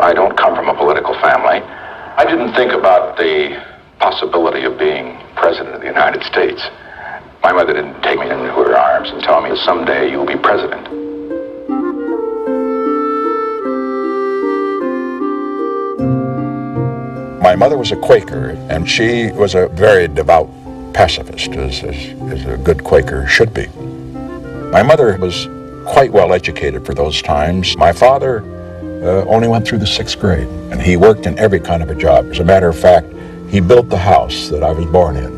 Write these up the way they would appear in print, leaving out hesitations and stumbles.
I don't come from a political family. I didn't think about the possibility of being president of the United States. My mother didn't take me into her arms and tell me someday you'll be president. My mother was a Quaker, and she was a very devout pacifist, as a good Quaker should be. My mother was quite well educated for those times. My father only went through the 6th grade, and he worked in every kind of a job. As a matter of fact, he built the house that I was born in.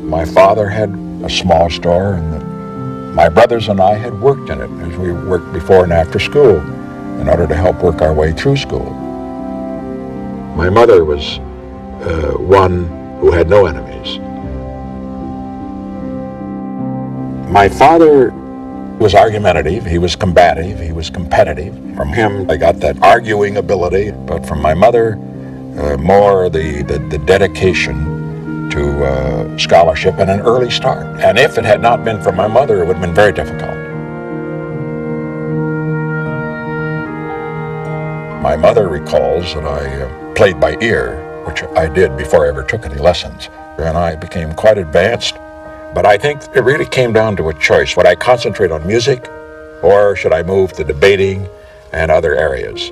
My father had a small store, and my brothers and I had worked in it as we worked before and after school in order to help work our way through school. My mother was one who had no enemies. My father was argumentative, he was combative, he was competitive. From him, I got that arguing ability, but from my mother, more the dedication to scholarship and an early start. And if it had not been for my mother, it would have been very difficult. My mother recalls that I played by ear, which I did before I ever took any lessons, and I became quite advanced. But I think it really came down to a choice. Would I concentrate on music, or should I move to debating and other areas?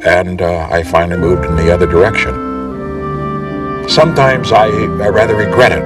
And I finally moved in the other direction. Sometimes I rather regret it.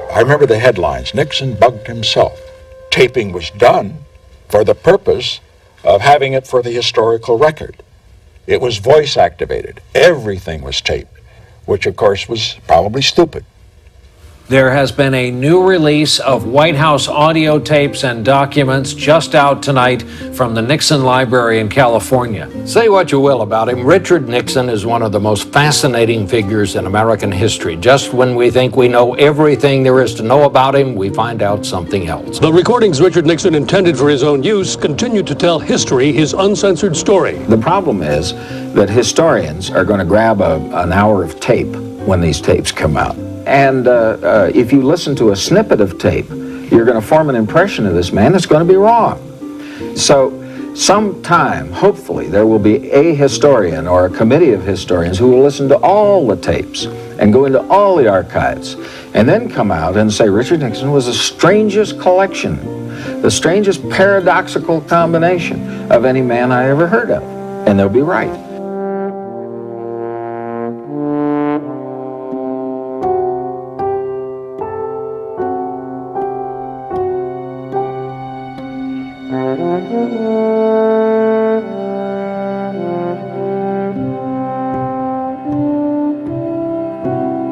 I remember the headlines. Nixon bugged himself. Taping was done for the purpose of having it for the historical record. It was voice activated. Everything was taped, which of course was probably stupid. There has been a new release of White House audio tapes and documents just out tonight from the Nixon Library in California. Say what you will about him, Richard Nixon is one of the most fascinating figures in American history. Just when we think we know everything there is to know about him, we find out something else. The recordings Richard Nixon intended for his own use continue to tell history, his uncensored story. The problem is that historians are going to grab an hour of tape when these tapes come out. And if you listen to a snippet of tape, you're going to form an impression of this man that's going to be wrong. So sometime, hopefully, there will be a historian or a committee of historians who will listen to all the tapes and go into all the archives and then come out and say Richard Nixon was the strangest collection, the strangest paradoxical combination of any man I ever heard of. And they'll be right.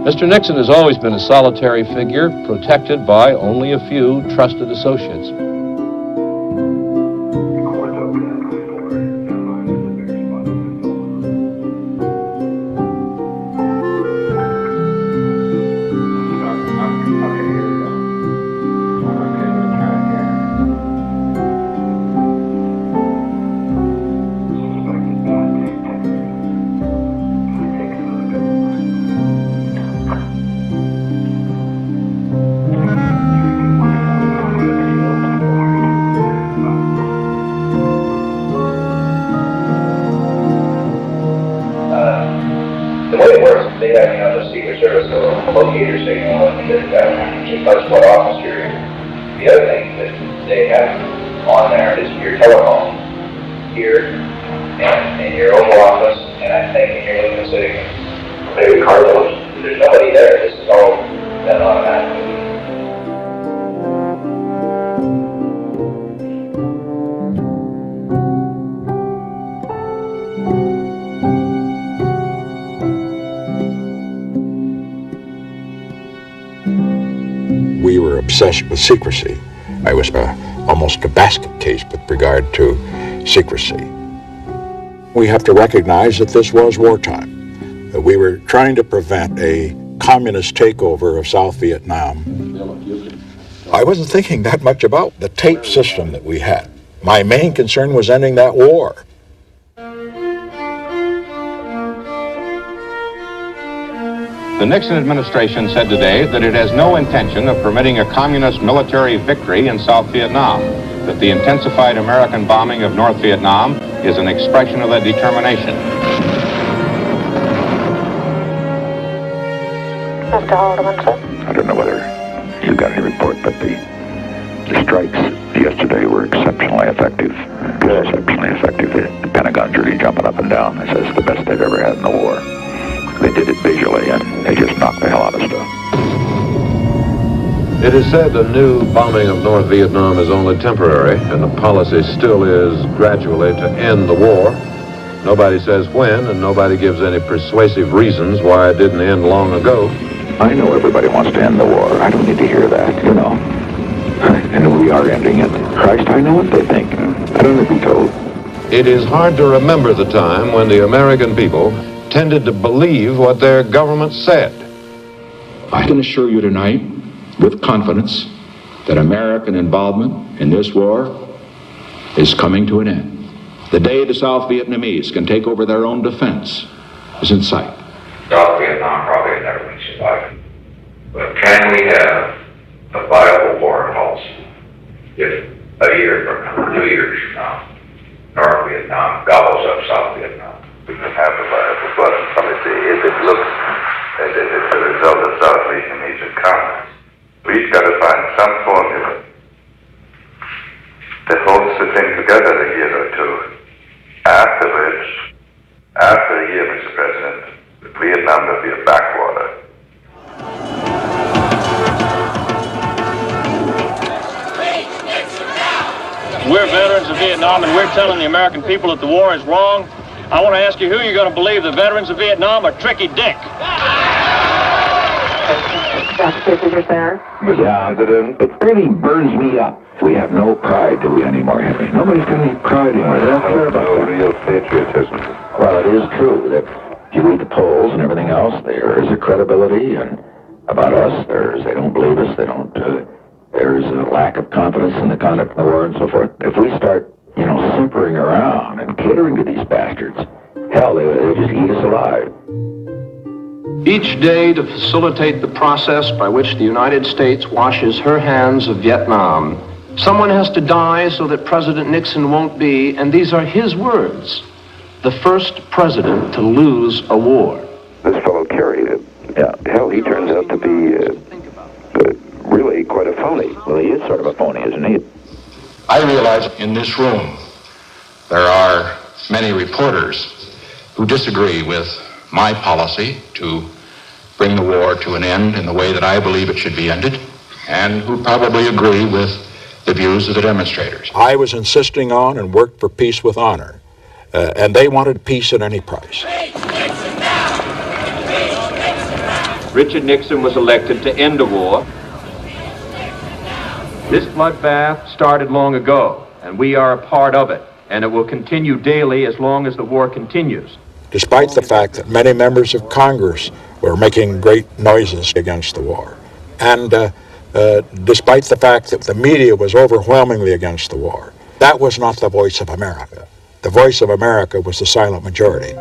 Mr. Nixon has always been a solitary figure, protected by only a few trusted associates. The way it works is they have, the Secret Service locator signal that just knows what office you're in. The other thing that they have on there is your telephone here and in your Oval Office, and I think in your Lincoln City. Maybe Carlos. There's nobody there. This is all done automatically. we were obsessed with secrecy. I was almost a basket case with regard to secrecy. We have to recognize that this was wartime. That we were trying to prevent a communist takeover of South Vietnam. I wasn't thinking that much about the tape system that we had. My main concern was ending that war. The Nixon administration said today that it has no intention of permitting a communist military victory in South Vietnam, that the intensified American bombing of North Vietnam is an expression of that determination. Mr. Haldeman, sir? I don't know whether you got any report, but the strikes yesterday were exceptionally effective. Exceptionally effective. The Pentagon's really jumping up and down. They say it's the best they've ever had in the war. They did it visually, and they just knocked the hell out of stuff. It is said the new bombing of North Vietnam is only temporary, and the policy still is gradually to end the war. Nobody says when, and nobody gives any persuasive reasons why it didn't end long ago. I know everybody wants to end the war. I don't need to hear that, you know. And we are ending it. Christ, I know what they think. I don't need to be told. It is hard to remember the time when the American people tended to believe what their government said. I can assure you tonight, with confidence, that American involvement in this war is coming to an end. The day the South Vietnamese can take over their own defense is in sight. South Vietnam probably never been survived. But can we have a viable foreign policy if a year from now, 2 years from now, North Vietnam gobbles up South Vietnam? We can have a viable foreign policy if it looks as if it's a result of South Vietnamese economy. We've got to find some formula that holds the thing together a year or two. Afterwards, after a year, Mr. President, Vietnam will be a backwater. We're veterans of Vietnam, and we're telling the American people that the war is wrong. I want to ask you who you're going to believe, the veterans of Vietnam or Tricky Dick? Yeah, it really burns me up. We have no pride, do we, anymore, Henry? Nobody's got any pride anymore. They don't care about no real patriotism. Well, it is true that if you read the polls and everything else, there is a credibility, and about us, they don't believe us, there's a lack of confidence in the conduct of the war and so forth. If we start, simpering around and catering to these bastards, hell, they'll just eat us alive. Each day to facilitate the process by which the United States washes her hands of Vietnam, someone has to die so that President Nixon won't be, and these are his words, the first president to lose a war. This fellow Kerry, hell, he turns out to be really quite a phony. Well, he is sort of a phony, isn't he? I realize in this room there are many reporters who disagree with my policy to bring the war to an end in the way that I believe it should be ended, and who probably agree with the views of the demonstrators. I was insisting on and worked for peace with honor, and they wanted peace at any price. Richard Nixon was elected to end the war. This bloodbath started long ago, and we are a part of it, and it will continue daily as long as the war continues. Despite the fact that many members of Congress were making great noises against the war, and despite the fact that the media was overwhelmingly against the war, that was not the voice of America. The voice of America was the silent majority.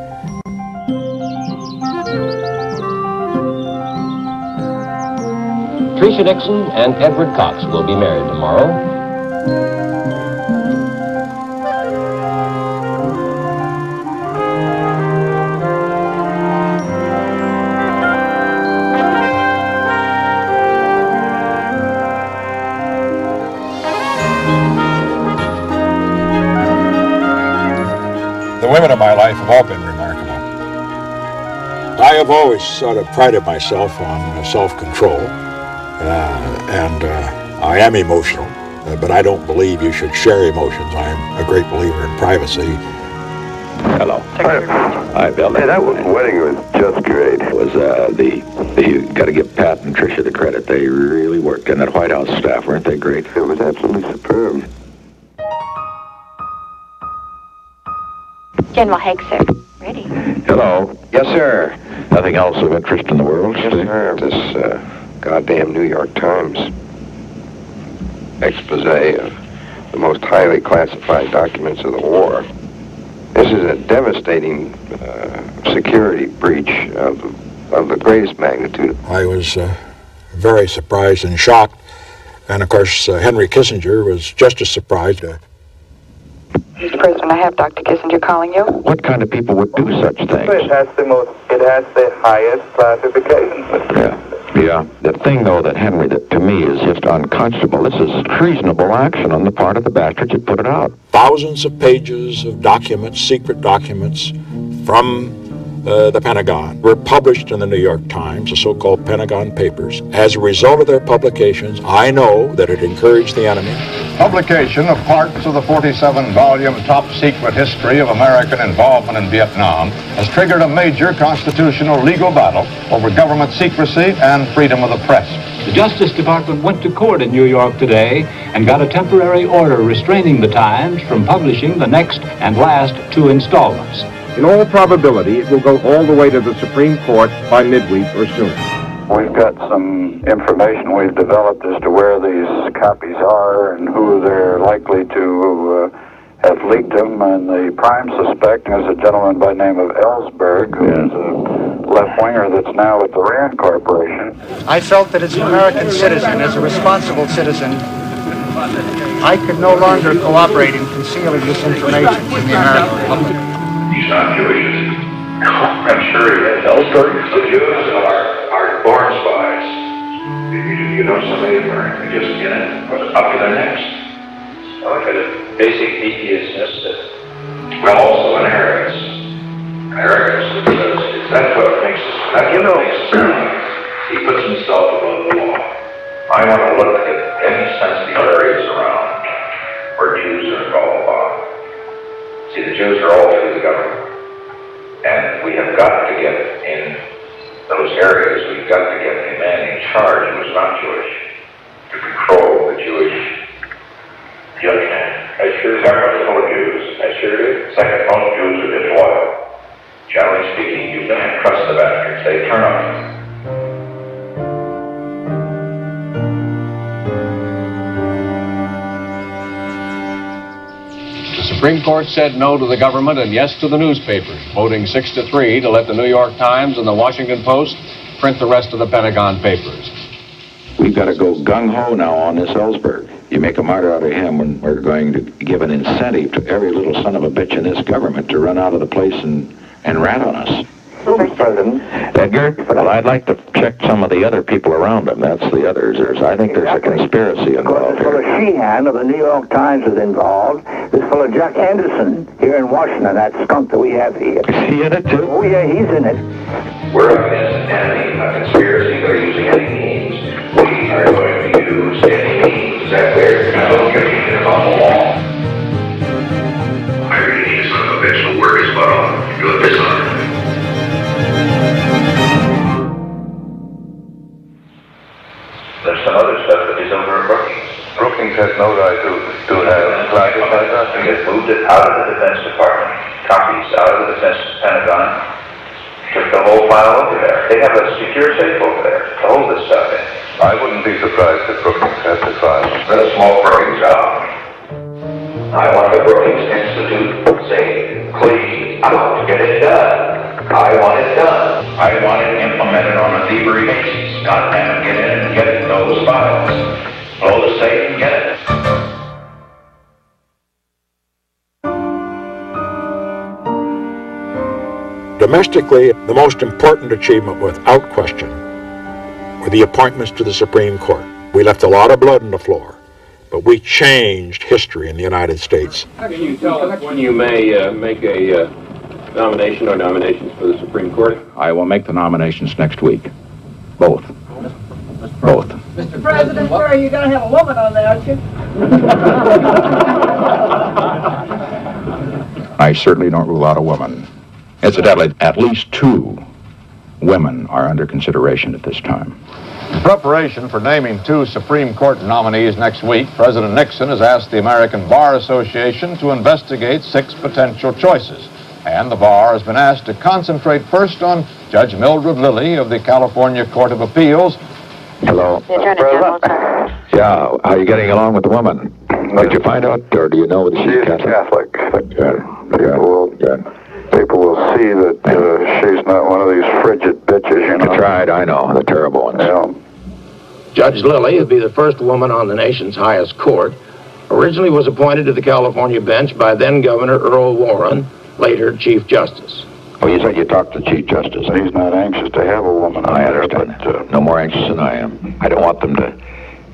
Tricia Nixon and Edward Cox will be married tomorrow. The women of my life have all been remarkable. I have always sort of prided myself on self-control. And I am emotional, but I don't believe you should share emotions. I am a great believer in privacy. Hello. Hi, Bill. Hey, that wedding was just great. It was you got to give Pat and Tricia the credit. They really worked, and that White House staff, weren't they great? It was absolutely superb. General Haig, sir. Ready. Hello. Yes, sir. Nothing else of interest in the world? Yes, sir. This goddamn New York Times expose of the most highly classified documents of the war. This is a devastating security breach of the greatest magnitude. I was very surprised and shocked. And of course, Henry Kissinger was just as surprised. Mr. President, I have Dr. Kissinger calling you. What kind of people would do such things? It has the highest classification. Yeah. The thing, though, that Henry, that to me is just unconscionable. This is treasonable action on the part of the bastards that put it out. Thousands of pages of documents, secret documents from the Pentagon were published in the New York Times, the so-called Pentagon Papers. As a result of their publications, I know that it encouraged the enemy. Publication of parts of the 47-volume top-secret history of American involvement in Vietnam has triggered a major constitutional legal battle over government secrecy and freedom of the press. The Justice Department went to court in New York today and got a temporary order restraining the Times from publishing the next and last 2 installments. In all probability, it will go all the way to the Supreme Court by midweek or sooner. We've got some information we've developed as to where these copies are and who they're likely to have leaked them. And the prime suspect is a gentleman by the name of Ellsberg, who is a left-winger that's now at the Rand Corporation. I felt that as an American citizen, as a responsible citizen, I could no longer cooperate in concealing this information from the American public. He's not Jewish. I'm sure he is. Ellsberg. The Jews are born spies. You know somebody of them are just in it, up to their necks. I look at a basic deviousness that, also an arrogance. Because that's what makes he puts himself above the law. I want to look at any sensitive areas around where Jews are involved. See, the Jews are all through the government. And we have got to get in those areas, we've got to get a man in charge who is not Jewish to control the Jewish judgment. I sure government is full of Jews. I sure do. Second, most Jews are disloyal. Generally speaking, you can't trust the bastards. They turn on you. The Supreme Court said no to the government and yes to the newspapers, voting 6-3 to let the New York Times and the Washington Post print the rest of the Pentagon Papers. We've got to go gung-ho now on this Ellsberg. You make a martyr out of him when we're going to give an incentive to every little son of a bitch in this government to run out of the place and rat on us. Mr. President. Edgar, well, I'd like to check some of the other people around him. That's the others. I think there's a conspiracy involved here. This fellow Sheehan of the New York Times is involved. This fellow Jack Anderson here in Washington, that skunk that we have here. Is he in it too? Oh yeah, he's in it. We're up against a conspiracy. They're using any means. We are going to use any means. Is that clear? No, you're keeping it on the wall. I really need son of a bitch to work his butt off. Do it this time. There's some other stuff that is over at Brookings. Brookings has no right to have classified documents. He has moved it out of the Defense Department, copies out of the Defense Pentagon, took the whole file over there. They have a secure safe over there to hold this stuff in. I wouldn't be surprised if Brookings has the file. Let us smoke Brookings out. I want the Brookings Institute say, please, out, get it done. I want it done. I want it implemented on a thievery basis. Goddamn, get in and get those files. Blow the safe and get it. Domestically, the most important achievement, without question, were the appointments to the Supreme Court. We left a lot of blood on the floor, but we changed history in the United States. How can you tell us when you may make a nomination or nominations for the Supreme Court? I will make the nominations next week. Both. Both. Mr. President, sir, you're going to have a woman on there, aren't you? I certainly don't rule out a woman. Incidentally, at least 2 women are under consideration at this time. In preparation for naming 2 Supreme Court nominees next week, President Nixon has asked the American Bar Association to investigate 6 potential choices. And the bar has been asked to concentrate first on Judge Mildred Lilly of the California Court of Appeals. Hello. Yeah, how are you getting along with the woman? Did you find out, or do you know that she's Catholic? People will see that she's not one of these frigid bitches, you know. I tried, I know, the terrible ones. Yeah. Judge Lilly would be the first woman on the nation's highest court. Originally was appointed to the California bench by then-Governor Earl Warren, later Chief Justice. Oh, you said you talked to the Chief Justice. He's not anxious to have a woman on there, but... no more anxious than I am. I don't want them to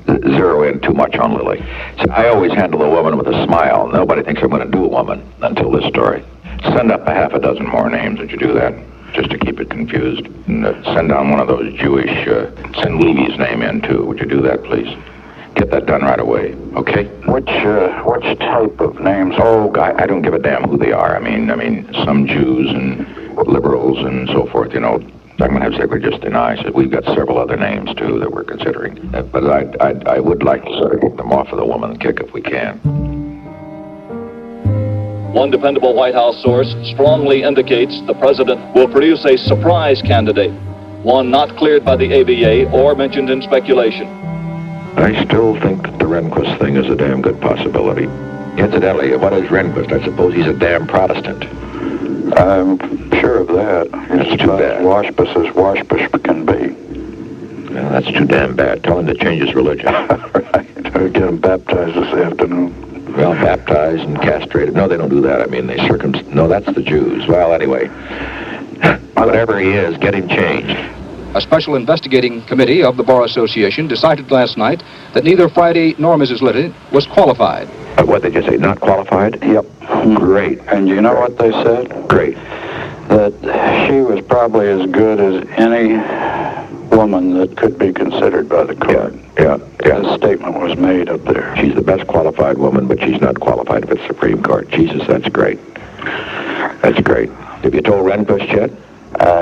zero in too much on Lily. See, I always handle a woman with a smile. Nobody thinks I'm going to do a woman until this story. Send up a half a dozen more names. Would you do that? Just to keep it confused. And send down one of those Jewish, send Levy's name in, too. Would you do that, please? Get that done right away, okay? Which type of names? Oh, I don't give a damn who they are. I mean, some Jews and liberals and so forth, you know. I'm going to have Secretary just deny. So we've got several other names, too, that we're considering. But I would like to sort of get them off of the woman kick if we can. One dependable White House source strongly indicates the president will produce a surprise candidate, one not cleared by the ABA or mentioned in speculation. I still think that the Rehnquist thing is a damn good possibility. Incidentally, what is Rehnquist? I suppose he's a damn Protestant. I'm sure of that. That's too bad. Washpus as Washpus can be. Well, that's too damn bad. Tell him to change his religion. Right. I'll get him baptized this afternoon. Well, baptized and castrated. No, they don't do that. I mean, they No, that's the Jews. Well, anyway, whatever he is, get him changed. A special investigating committee of the Bar Association decided last night that neither Friday nor Mrs. Lilly was qualified. What did you say, not qualified? Yep. Great. And you know what they said? Great. That she was probably as good as any woman that could be considered by the court. Yeah. The statement was made up there. She's the best qualified woman, but she's not qualified for the Supreme Court. Jesus, that's great. That's great. Have you told Rehnquist yet?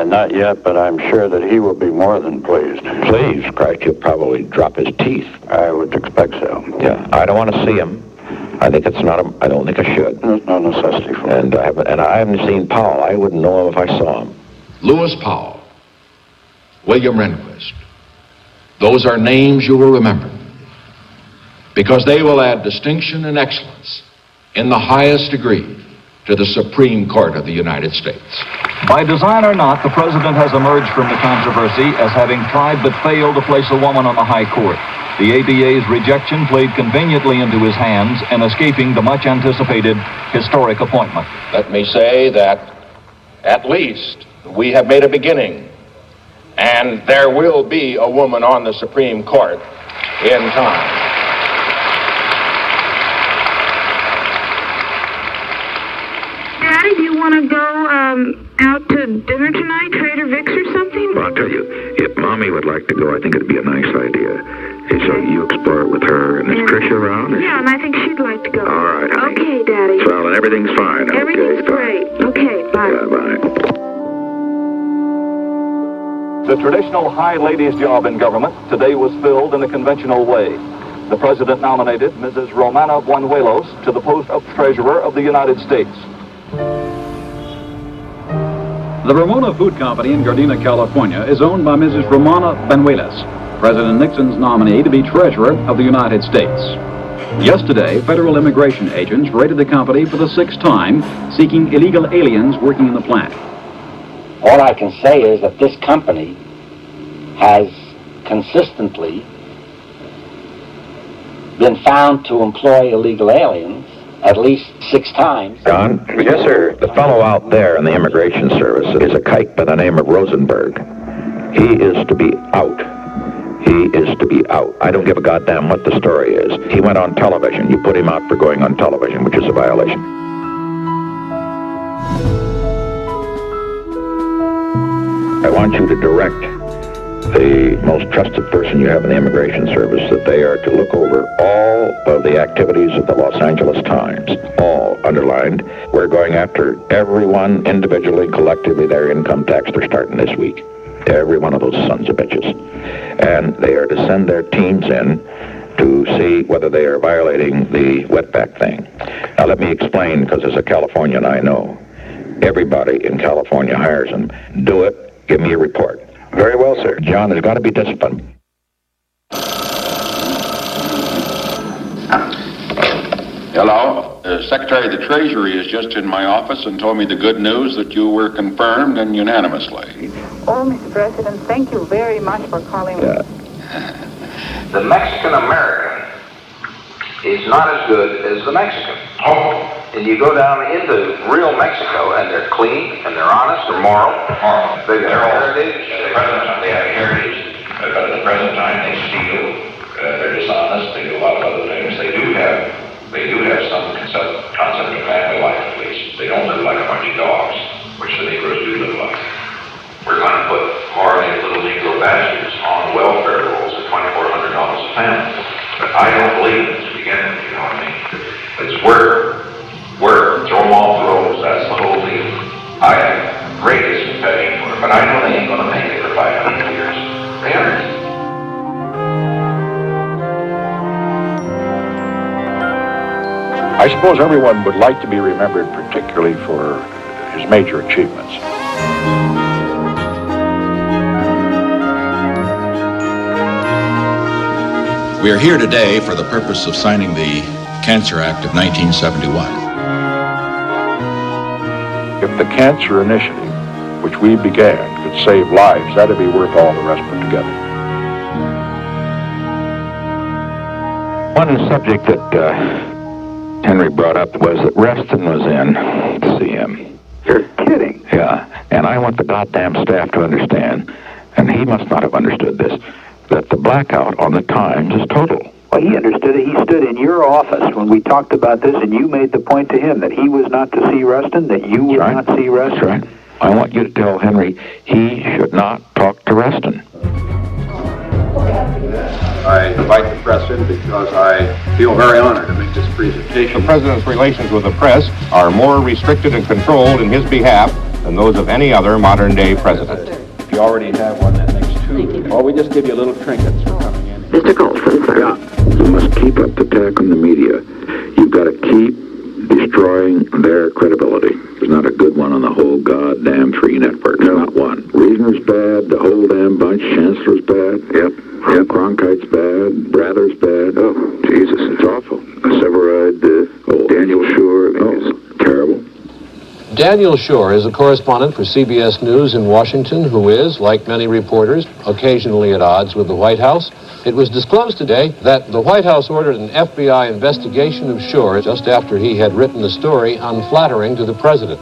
Not yet, but I'm sure that he will be more than pleased. Pleased? Christ, he'll probably drop his teeth. I would expect so. Yeah, I don't want to see him. I think it's not. I don't think I should. There's no necessity for it. And I haven't seen Powell. I wouldn't know him if I saw him. Lewis Powell, William Rehnquist. Those are names you will remember, because they will add distinction and excellence in the highest degree to the Supreme Court of the United States. By design or not, the president has emerged from the controversy as having tried but failed to place a woman on the high court. The ABA's rejection played conveniently into his hands in escaping the much-anticipated historic appointment. Let me say that at least we have made a beginning, and there will be a woman on the Supreme Court in time. Daddy, do you want to go out to dinner tonight, Trader Vic's or something? Well, I'll tell you, if Mommy would like to go, I think it'd be a nice idea. Hey, so you explore it with her, and is Tricia around? Yeah, and I think she'd like to go. All right, honey. Okay, Daddy. Well, and everything's fine. Everything's Okay, great. Okay, bye. Yeah, bye. The traditional high ladies' job in government today was filled in a conventional way. The president nominated Mrs. Romana Buenuelos to the post of Treasurer of the United States. The Ramona Food Company in Gardena, California is owned by Mrs. Romana Buenuelos, President Nixon's nominee to be Treasurer of the United States. Yesterday, federal immigration agents raided the company for the 6th time, seeking illegal aliens working in the plant. All I can say is that this company has consistently been found to employ illegal aliens at least 6 times. John? Yes, sir. The fellow out there in the Immigration Service is a kike by the name of Rosenberg. He is to be out. He is to be out. I don't give a goddamn what the story is. He went on television. You put him out for going on television, which is a violation. I want you to direct the most trusted person you have in the Immigration Service, that they are to look over all of the activities of the Los Angeles Times, all underlined. We're going after everyone individually, collectively, their income tax they're starting this week. Every one of those sons of bitches. And they are to send their teams in to see whether they are violating the wetback thing. Now let me explain, because as a Californian I know, everybody in California hires them. Do it, give me a report. Very well, sir. John, there's got to be discipline. Hello. Secretary of the Treasury is just in my office and told me the good news that you were confirmed and unanimously. Oh, Mr. President, thank you very much for calling me. The Mexican-American is not as good as the Mexican. And you go down into real Mexico, and they're clean, and they're honest, they're moral. They've got heritage. They have heritage, but at the present time they steal. They're dishonest. They do a lot of other things. They do have some concept of family life, at least. They don't live like a bunch of dogs, which the Negroes do live like. We're going to put more of these little Negro bastards on welfare rolls at $2,400 a family. But I don't believe it to begin with, you know what I mean? It's work, throw them off the rolls, that's the whole deal. I have greatest compassion for it, but I know they ain't going to make it for 500 years. They aren't. I suppose everyone would like to be remembered particularly for his major achievements. We are here today for the purpose of signing the Cancer Act of 1971. If the Cancer Initiative, which we began, could save lives, that'd be worth all the rest put together. One subject that Henry brought up was that Reston was in to see him. You're kidding. Yeah, and I want the goddamn staff to understand, and he must not have understood this, that the blackout on the Times is total. Well, he understood it. He stood in your office when we talked about this, and you made the point to him that he was not to see Reston, that you would not see Reston. That's right. I want you to tell Henry he should not talk to Reston. I invite the press in because I feel very honored to make this presentation. The President's relations with the press are more restricted and controlled in his behalf than those of any other modern-day president. If you already have one, that makes two. Well, we just give you little trinkets for coming in. Mr. Colson, sir. Yeah. You must keep up the attack on the media. You've got to keep destroying their credibility. There's not a good one on the whole goddamn free network. No. Not one. Reasoner's bad, the whole damn bunch. Chancellor's bad. Yep. Cronkite's bad. Brather's bad. Oh, Jesus, it's awful. Severide, Daniel Schur, it's terrible. Daniel Schur is a correspondent for CBS News in Washington who is, like many reporters, occasionally at odds with the White House. It was disclosed today that the White House ordered an FBI investigation of Schur just after he had written a story unflattering to the president.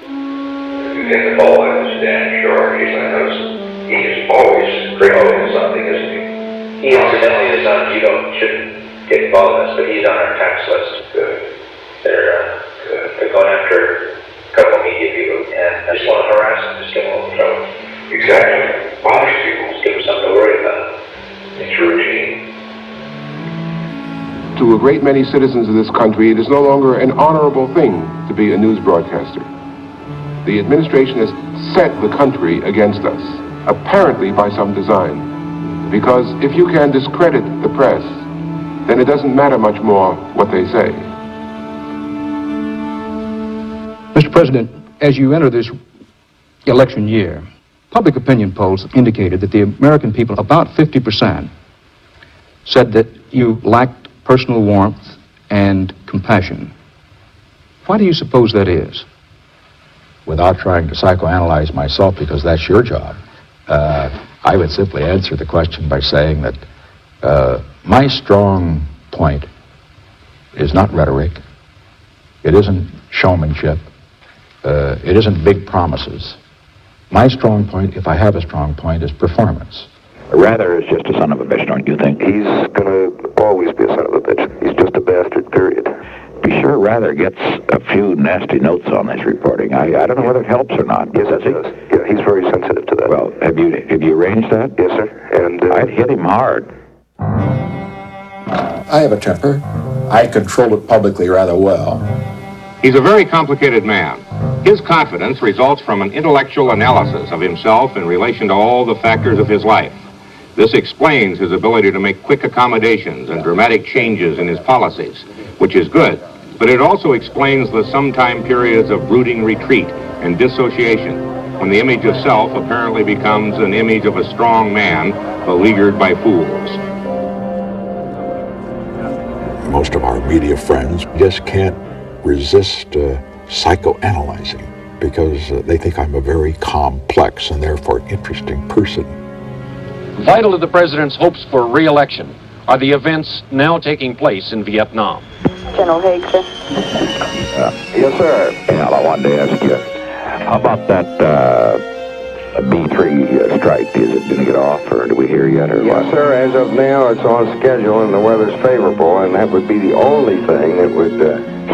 You get the ball out of Dan Schur, he is always promoting something, isn't he? He incidentally is on, shouldn't get involved in this, but he's on our tax list. Good. They're going after a couple of media people, and I just want to harass them, just get them all in trouble. Exactly. Bothers people. Just give them something to worry about. It's routine. To a great many citizens of this country, it is no longer an honorable thing to be a news broadcaster. The administration has set the country against us, apparently by some design. Because if you can discredit the press, then it doesn't matter much more what they say. Mr. President, as you enter this election year, public opinion polls indicated that the American people, about 50%, said that you lacked personal warmth and compassion. Why do you suppose that is? Without trying to psychoanalyze myself, because that's your job, I would simply answer the question by saying that my strong point is not rhetoric. It isn't showmanship. It isn't big promises. My strong point, if I have a strong point, is performance. Rather is just a son of a bitch, don't you think? He's going to always be a son of a bitch. He's just a bastard, period. Be sure Rather gets a few nasty notes on this reporting. I don't know whether it helps or not. Yes, it does. Yeah, he's very sensitive to that. Well, have you arranged that? Yes, sir. And I'd hit him hard. I have a temper. I control it publicly rather well. He's a very complicated man. His confidence results from an intellectual analysis of himself in relation to all the factors of his life. This explains his ability to make quick accommodations and dramatic changes in his policies, which is good, but it also explains the sometime periods of brooding retreat and dissociation, when the image of self apparently becomes an image of a strong man beleaguered by fools. Most of our media friends just can't resist psychoanalyzing because they think I'm a very complex and therefore interesting person. Vital to the president's hopes for re-election are the events now taking place in Vietnam. General Haig, sir. Yes, sir. Al, I wanted to ask you, how about that B-3 strike? Is it going to get off, or do we hear yet, or Yes, what? sir. As of now, it's on schedule and the weather's favorable, and that would be the only thing that would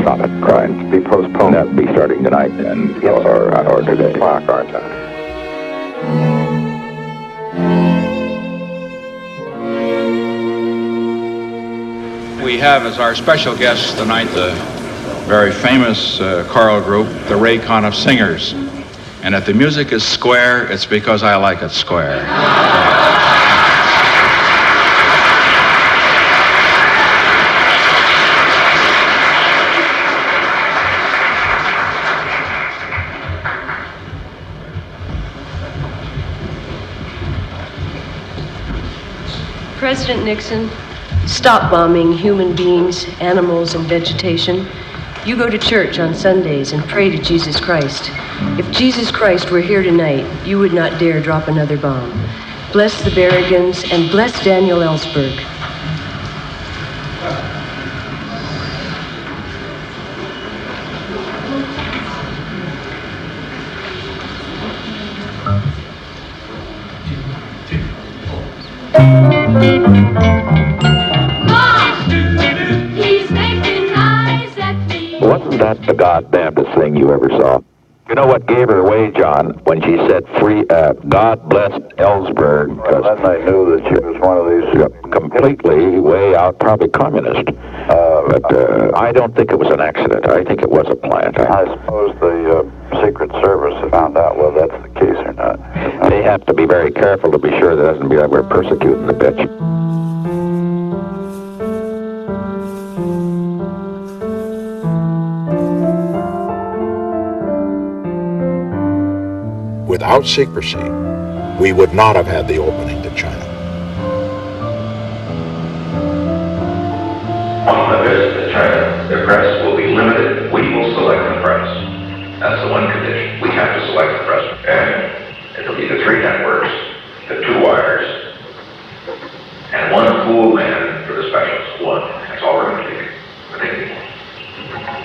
Stop it, right? be postponed. That'd be starting tonight, then, Yes, or today. 6 o'clock our time. We have as our special guest tonight the very famous choral group, the Raycon of Singers. And if the music is square, it's because I like it square. President Nixon, stop bombing human beings, animals, and vegetation. You go to church on Sundays and pray to Jesus Christ. If Jesus Christ were here tonight, you would not dare drop another bomb. Bless the Berrigans and bless Daniel Ellsberg. Wasn't that the goddamnedest thing you ever saw? You know what gave her away, John, when she said God bless Ellsberg? Well, then they knew that she was one of these... Completely way out, probably communist. But I don't think it was an accident. I think it was a plant. I suppose the Secret Service have found out whether that's the case or not. They have to be very careful to be sure that doesn't be like we're persecuting the bitch. Without secrecy, we would not have had the opening to China. On the visit to China, the press will be limited. We will select the press. That's the one condition. We have to select the press. And it'll be the 3 networks, the 2 wires, and 1 cool man for the specials. 1. That's all we're going to take. We're taking 1.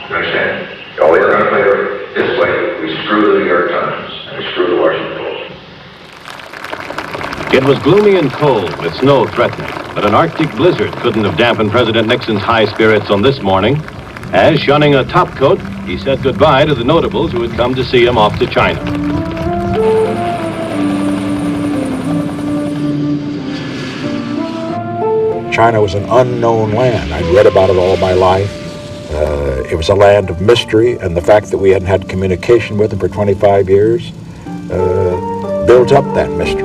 You understand? Oh, we're going to play it this way. We screw the New York Times and we screw the Washington Post. It was gloomy and cold with snow threatening, but an Arctic blizzard couldn't have dampened President Nixon's high spirits on this morning, as, shunning a topcoat, he said goodbye to the notables who had come to see him off to China. China was an unknown land. I'd read about it all my life. It was a land of mystery, and the fact that we hadn't had communication with them for 25 years built up that mystery.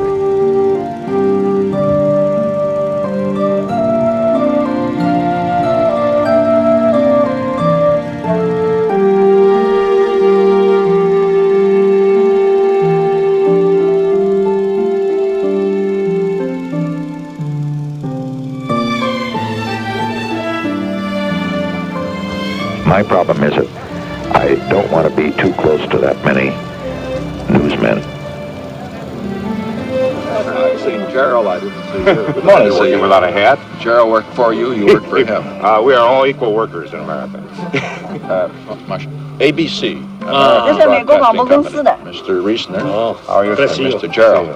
My problem is that I don't want to be too close to that many newsmen. I've seen Gerald, I didn't see you. Good morning, you're working without a hat. Gerald worked for you, you worked for him. We are all equal workers in America. ABC. Mr. Reisner. How are you, Mr. Gerald?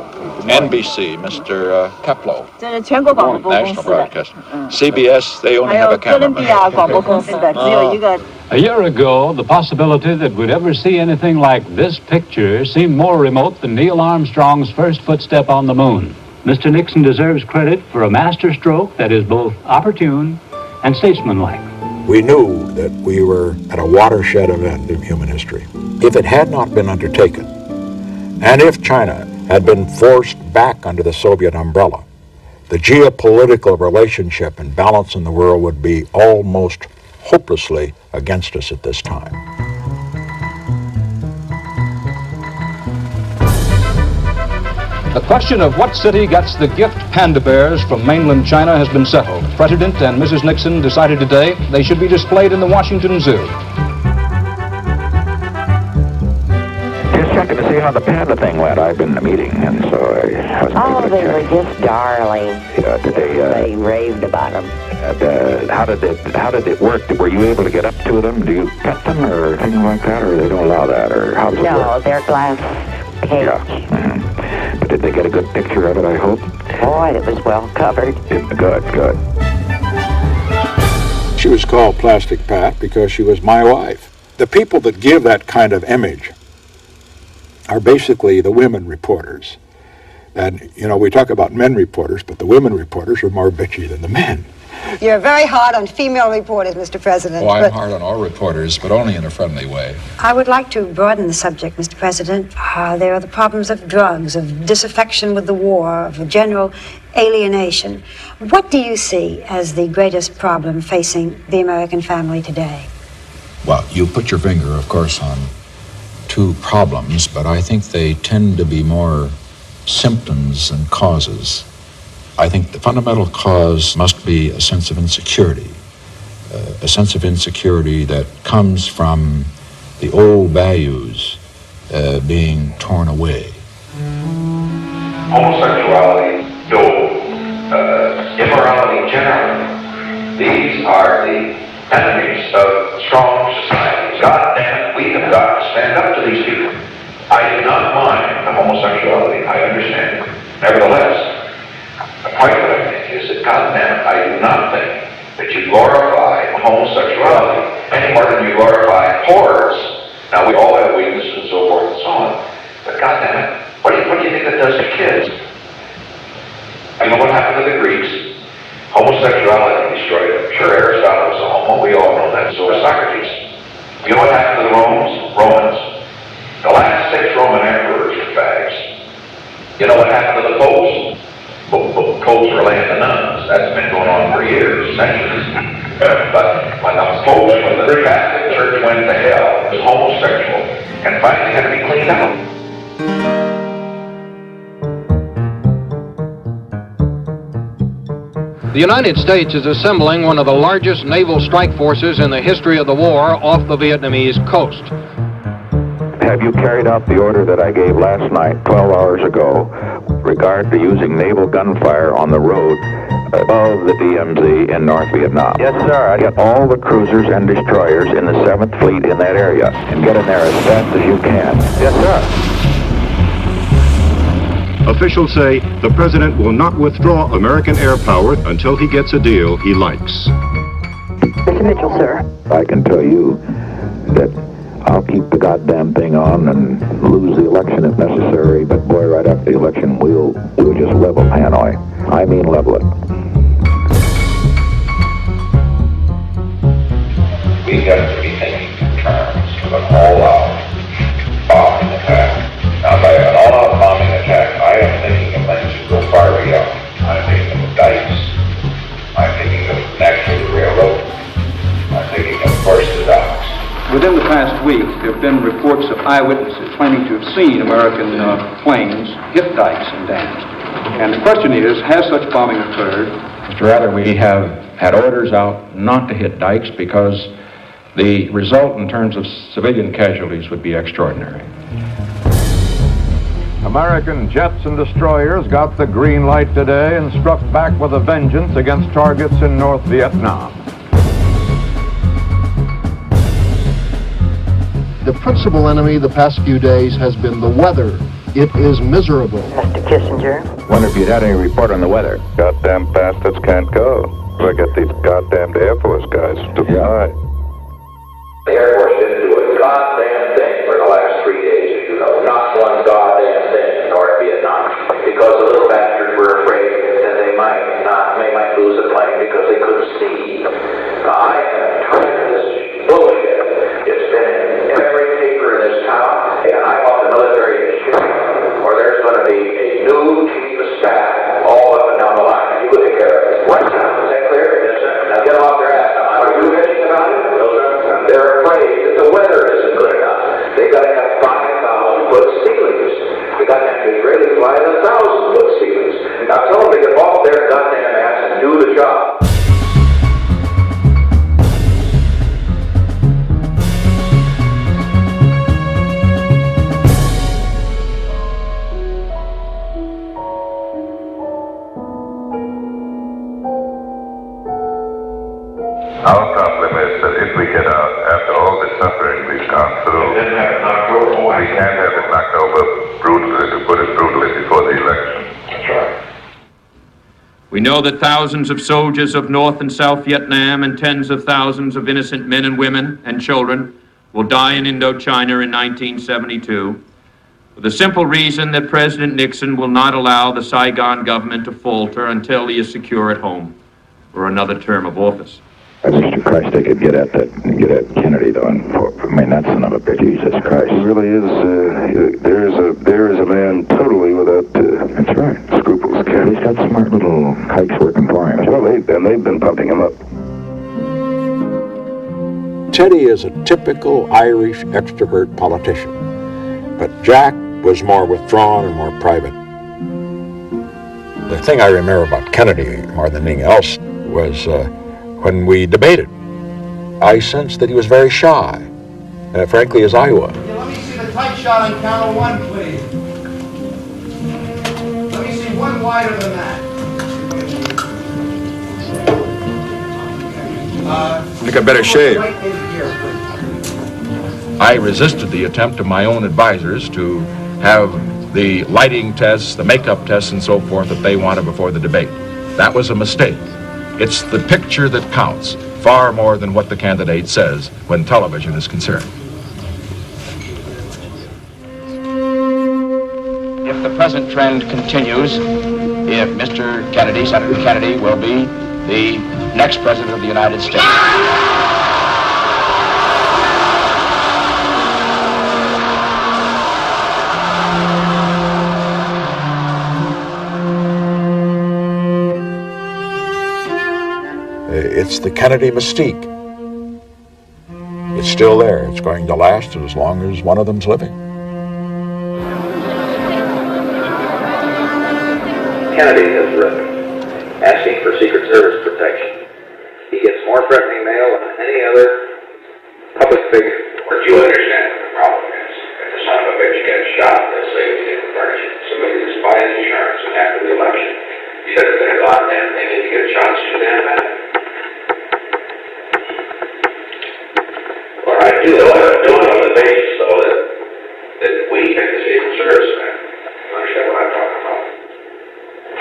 NBC, Mr. Keplow. National Broadcasting. CBS, they only have a cameraman. A year ago, the possibility that we'd ever see anything like this picture seemed more remote than Neil Armstrong's first footstep on the moon. Mr. Nixon deserves credit for a masterstroke that is both opportune and statesmanlike. We knew that we were at a watershed event in human history. If it had not been undertaken, and if China had been forced back under the Soviet umbrella, the geopolitical relationship and balance in the world would be almost hopelessly against us at this time. The question of what city gets the gift panda bears from mainland China has been settled. President and Mrs. Nixon decided today they should be displayed in the Washington Zoo. Just checking to see how the panda thing went. I've been in a meeting, and so I wasn't able to they check. were just darling. Did They raved about them. how did it work? Were you able to get up to them? Do you pet them or things like that, or they don't allow that, or how does it work? No, they're glass cage. Yeah. But did they get a good picture of it, I hope? Boy, it was well covered. Good. She was called Plastic Pat because she was my wife. The people that give that kind of image are basically the women reporters. And, we talk about men reporters, but the women reporters are more bitchy than the men. You're very hard on female reporters, Mr. President. Oh, I'm hard on all reporters, but only in a friendly way. I would like to broaden the subject, Mr. President. There are the problems of drugs, of disaffection with the war, of a general alienation. What do you see as the greatest problem facing the American family today? Well, you put your finger, of course, on two problems, but I think they tend to be more symptoms than causes. I think the fundamental cause must be a sense of insecurity, that comes from the old values being torn away. Homosexuality, immorality generally, these are the enemies of strong societies. God damn it, we have got to stand up to these people. I do not mind the homosexuality, I understand it. Nevertheless, the point that I think is that, God damn it, I do not think that you glorify homosexuality any more than you glorify whores. Now, we all have weaknesses and so forth and so on, but God damn it, what do you think that does to kids? You know what happened to the Greeks? Homosexuality destroyed them. Sure, Aristotle was a homo, we all know that, so was Socrates. You know what happened to the Romans? The last 6 Roman emperors were fags. You know what happened to the popes? Popes were laying the nuns. That's been going on for years, centuries. But when the popes, when the Catholic Church went to hell, it was homosexual, and finally had to be cleaned out. The United States is assembling one of the largest naval strike forces in the history of the war off the Vietnamese coast. Have you carried out the order that I gave last night, 12 hours ago, regard to using naval gunfire on the road above the DMZ in North Vietnam? Yes, sir. Get all the cruisers and destroyers in the 7th Fleet in that area and get in there as fast as you can. Yes, sir. Officials say the president will not withdraw American air power until he gets a deal he likes. Mr. Mitchell, sir. I can tell you that I'll keep the goddamn thing on and lose the election if necessary, but boy, right after the election, we'll just level Hanoi. I mean level it. We have to be thinking in terms of an all-out bombing attack. Now, by an all-out bombing attack, I am thinking of things that go far beyond. I'm thinking of dikes. I'm thinking of natural railroad. I'm thinking of, of course, the docks. Within the past week, there have been reports of eyewitnesses claiming to have seen American planes hit dikes and dams. And the question is, has such bombing occurred? Mr. Rather, we have had orders out not to hit dikes because the result in terms of civilian casualties would be extraordinary. American jets and destroyers got the green light today and struck back with a vengeance against targets in North Vietnam. The principal enemy the past few days has been the weather. It is miserable. Mr. Kissinger. Wonder if you'd had any report on the weather. Goddamn bastards can't go. I get these goddamn Air Force guys to fly. The Air Force didn't do a goddamn thing for the last 3 days, as you know. Not one goddamn thing in North Vietnam. Because the little bastards were afraid that they might lose a plane because they couldn't see. I am tired of this bullshit. It's been in every paper in this town, and I want the military to shift, or there's going to be a new chief of staff all up and down the line. You would take care of it. Right now, is that clear? Yes, sir. Now get them off their ass. Are you bitching about it? No, sir. They're afraid that the weather isn't good enough. They got to have 5,000-foot ceilings. We got to have Israelis fly in 1,000-foot ceilings. Now tell them to get off their goddamn ass and do the job. Our problem is that if we get out, after all the suffering we've gone through, we can't have it knocked over brutally, to put it brutally, before the election. That's right. We know that thousands of soldiers of North and South Vietnam and tens of thousands of innocent men and women and children will die in Indochina in 1972 for the simple reason that President Nixon will not allow the Saigon government to falter until he is secure at home for another term of office. I wish to Christ they could get at Kennedy, though. I mean, that son of a bitch, Jesus Christ. He really is, there is a man totally without, that's right, scruples. He's got smart little kikes working for him. Well, they've been pumping him up. Teddy is a typical Irish extrovert politician, but Jack was more withdrawn and more private. The thing I remember about Kennedy more than anything else was when we debated. I sensed that he was very shy, frankly, as I was. Let me see the tight shot on counter one, please. Let me see one wider than that. I think I better shave. Right in here, please. I resisted the attempt of my own advisors to have the lighting tests, the makeup tests, and so forth that they wanted before the debate. That was a mistake. It's the picture that counts, far more than what the candidate says when television is concerned. If the present trend continues, if Mr. Kennedy, Senator Kennedy, will be the next president of the United States. It's the Kennedy mystique. It's still there. It's going to last as long as one of them's living. Kennedy has written asking for Secret Service protection. He gets more threatening mail than any other public figure. But you understand what the problem is. If the son of a bitch gets shot, they'll say we didn't furnish it. Somebody just buy his insurance, and after the election, he said it's been a goddamn thing if you get shot, it's too damn bad. What I do it on the basis, though, that we take the Secret Service man. You understand what I'm talking about?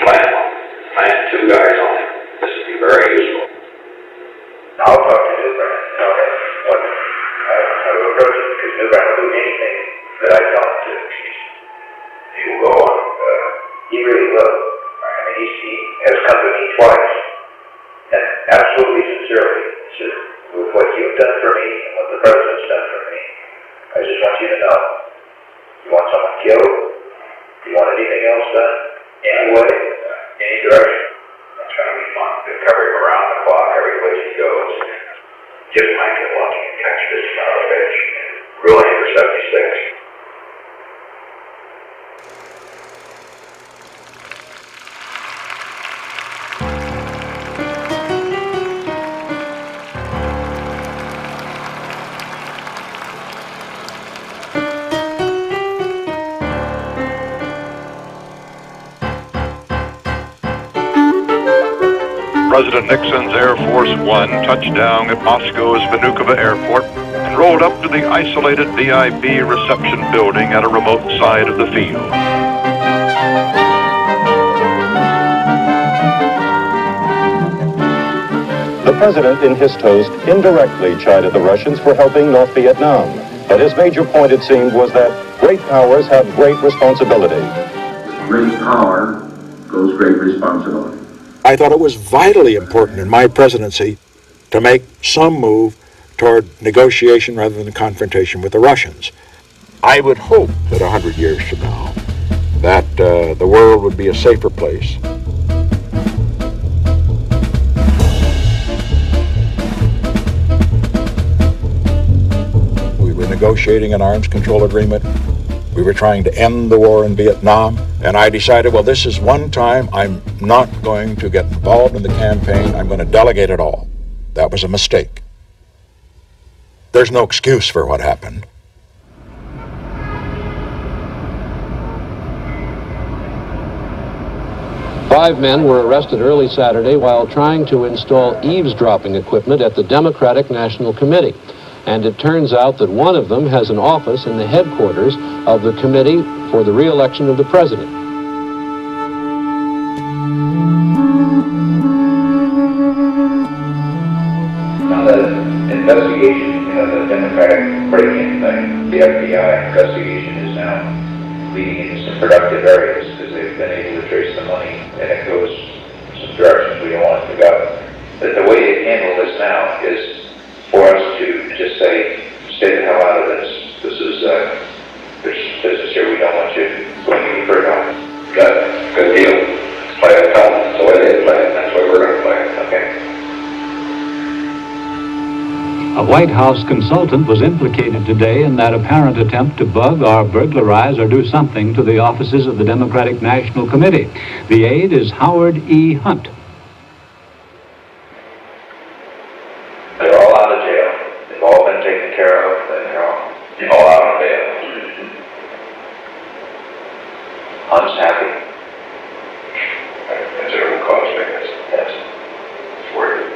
Plant two guys on it. This would be very useful. I'll talk to Newbern. Tell him what I will approach it, because Newbern will do anything that I tell him to. He will go on. He really will. I mean, he has come to me twice, and absolutely sincerely said, with what you've done for me and what the president's done for me, I just want you to know. You want someone killed? You want anything else done? Any way? Any direction? That's going to be fun. They'll cover him around the clock every place he goes. Just might get lucky and catch this son of a bitch. Ruling for 76. President Nixon's Air Force One touched down at Moscow's Vnukovo Airport and rolled up to the isolated VIP reception building at a remote side of the field. The president, in his toast, indirectly chided the Russians for helping North Vietnam. But his major point, it seemed, was that great powers have great responsibility. With great power goes great responsibility. I thought it was vitally important in my presidency to make some move toward negotiation rather than confrontation with the Russians. I would hope that 100 years from now that the world would be a safer place. We were negotiating an arms control agreement. We were trying to end the war in Vietnam, and I decided, well, this is one time I'm not going to get involved in the campaign. I'm going to delegate it all. That was a mistake. There's no excuse for what happened. Five men were arrested early Saturday while trying to install eavesdropping equipment at the Democratic National Committee. And it turns out that one of them has an office in the headquarters of the Committee for the Re-election of the President. Now the investigation, the Democratic break-in thing, the FBI investigation is now leading into some productive areas because they've been able to trace the money and it goes some directions we don't want it to go. But the way they handle this now is for us to just say, stay the hell out of this. This is, there's business here we don't want you going any further on. Good deal. Let's play it. That's the way they play it. That's the way we're going to play it. Okay. A White House consultant was implicated today in that apparent attempt to bug or burglarize or do something to the offices of the Democratic National Committee. The aide is Howard E. Hunt. They're all out of jail. They've all been taken care of. They're all out on bail. Hunt's happy. Considerable cost, I guess. Yes.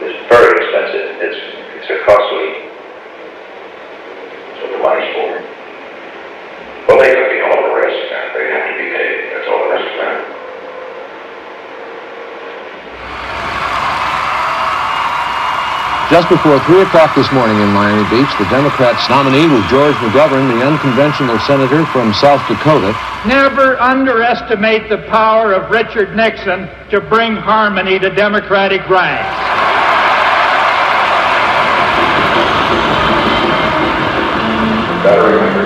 It's very expensive. It's a costly. That's what the money's for. Well, they could be all the risk. They have to be paid. That's all the rest of that. Just before 3 o'clock this morning in Miami Beach, the Democrats' nominee was George McGovern, the unconventional senator from South Dakota. Never underestimate the power of Richard Nixon to bring harmony to Democratic ranks. Gotta remember,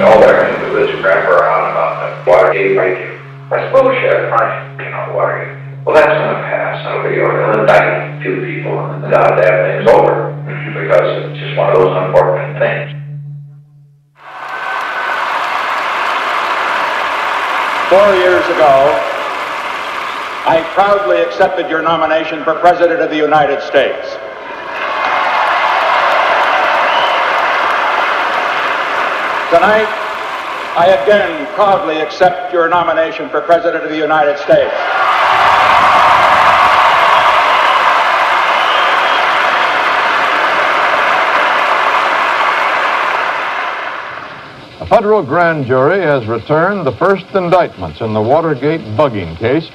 all that kind of this crap around about the Watergate break-in. That's bullshit, right? Watergate. Well, that's gonna pass. That'll be over. They'll indict a few people and the goddamn thing's over. Because it's just one of those unfortunate things. 4 years ago, I proudly accepted your nomination for President of the United States. Tonight, I again proudly accept your nomination for President of the United States. A federal grand jury has returned the first indictments in the Watergate bugging case.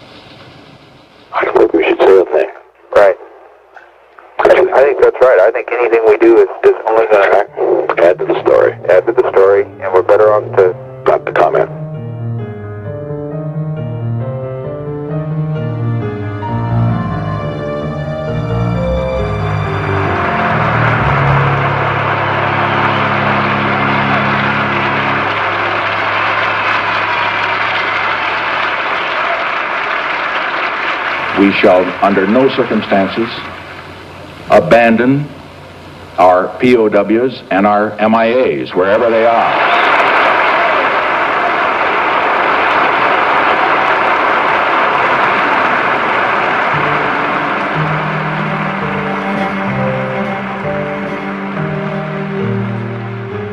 I don't think we should say a thing. Right. I think that's right. I think anything we do is only going to add to the story. Add to the story, and we're better off to not to comment. We shall, under no circumstances, abandon our POWs and our MIAs, wherever they are.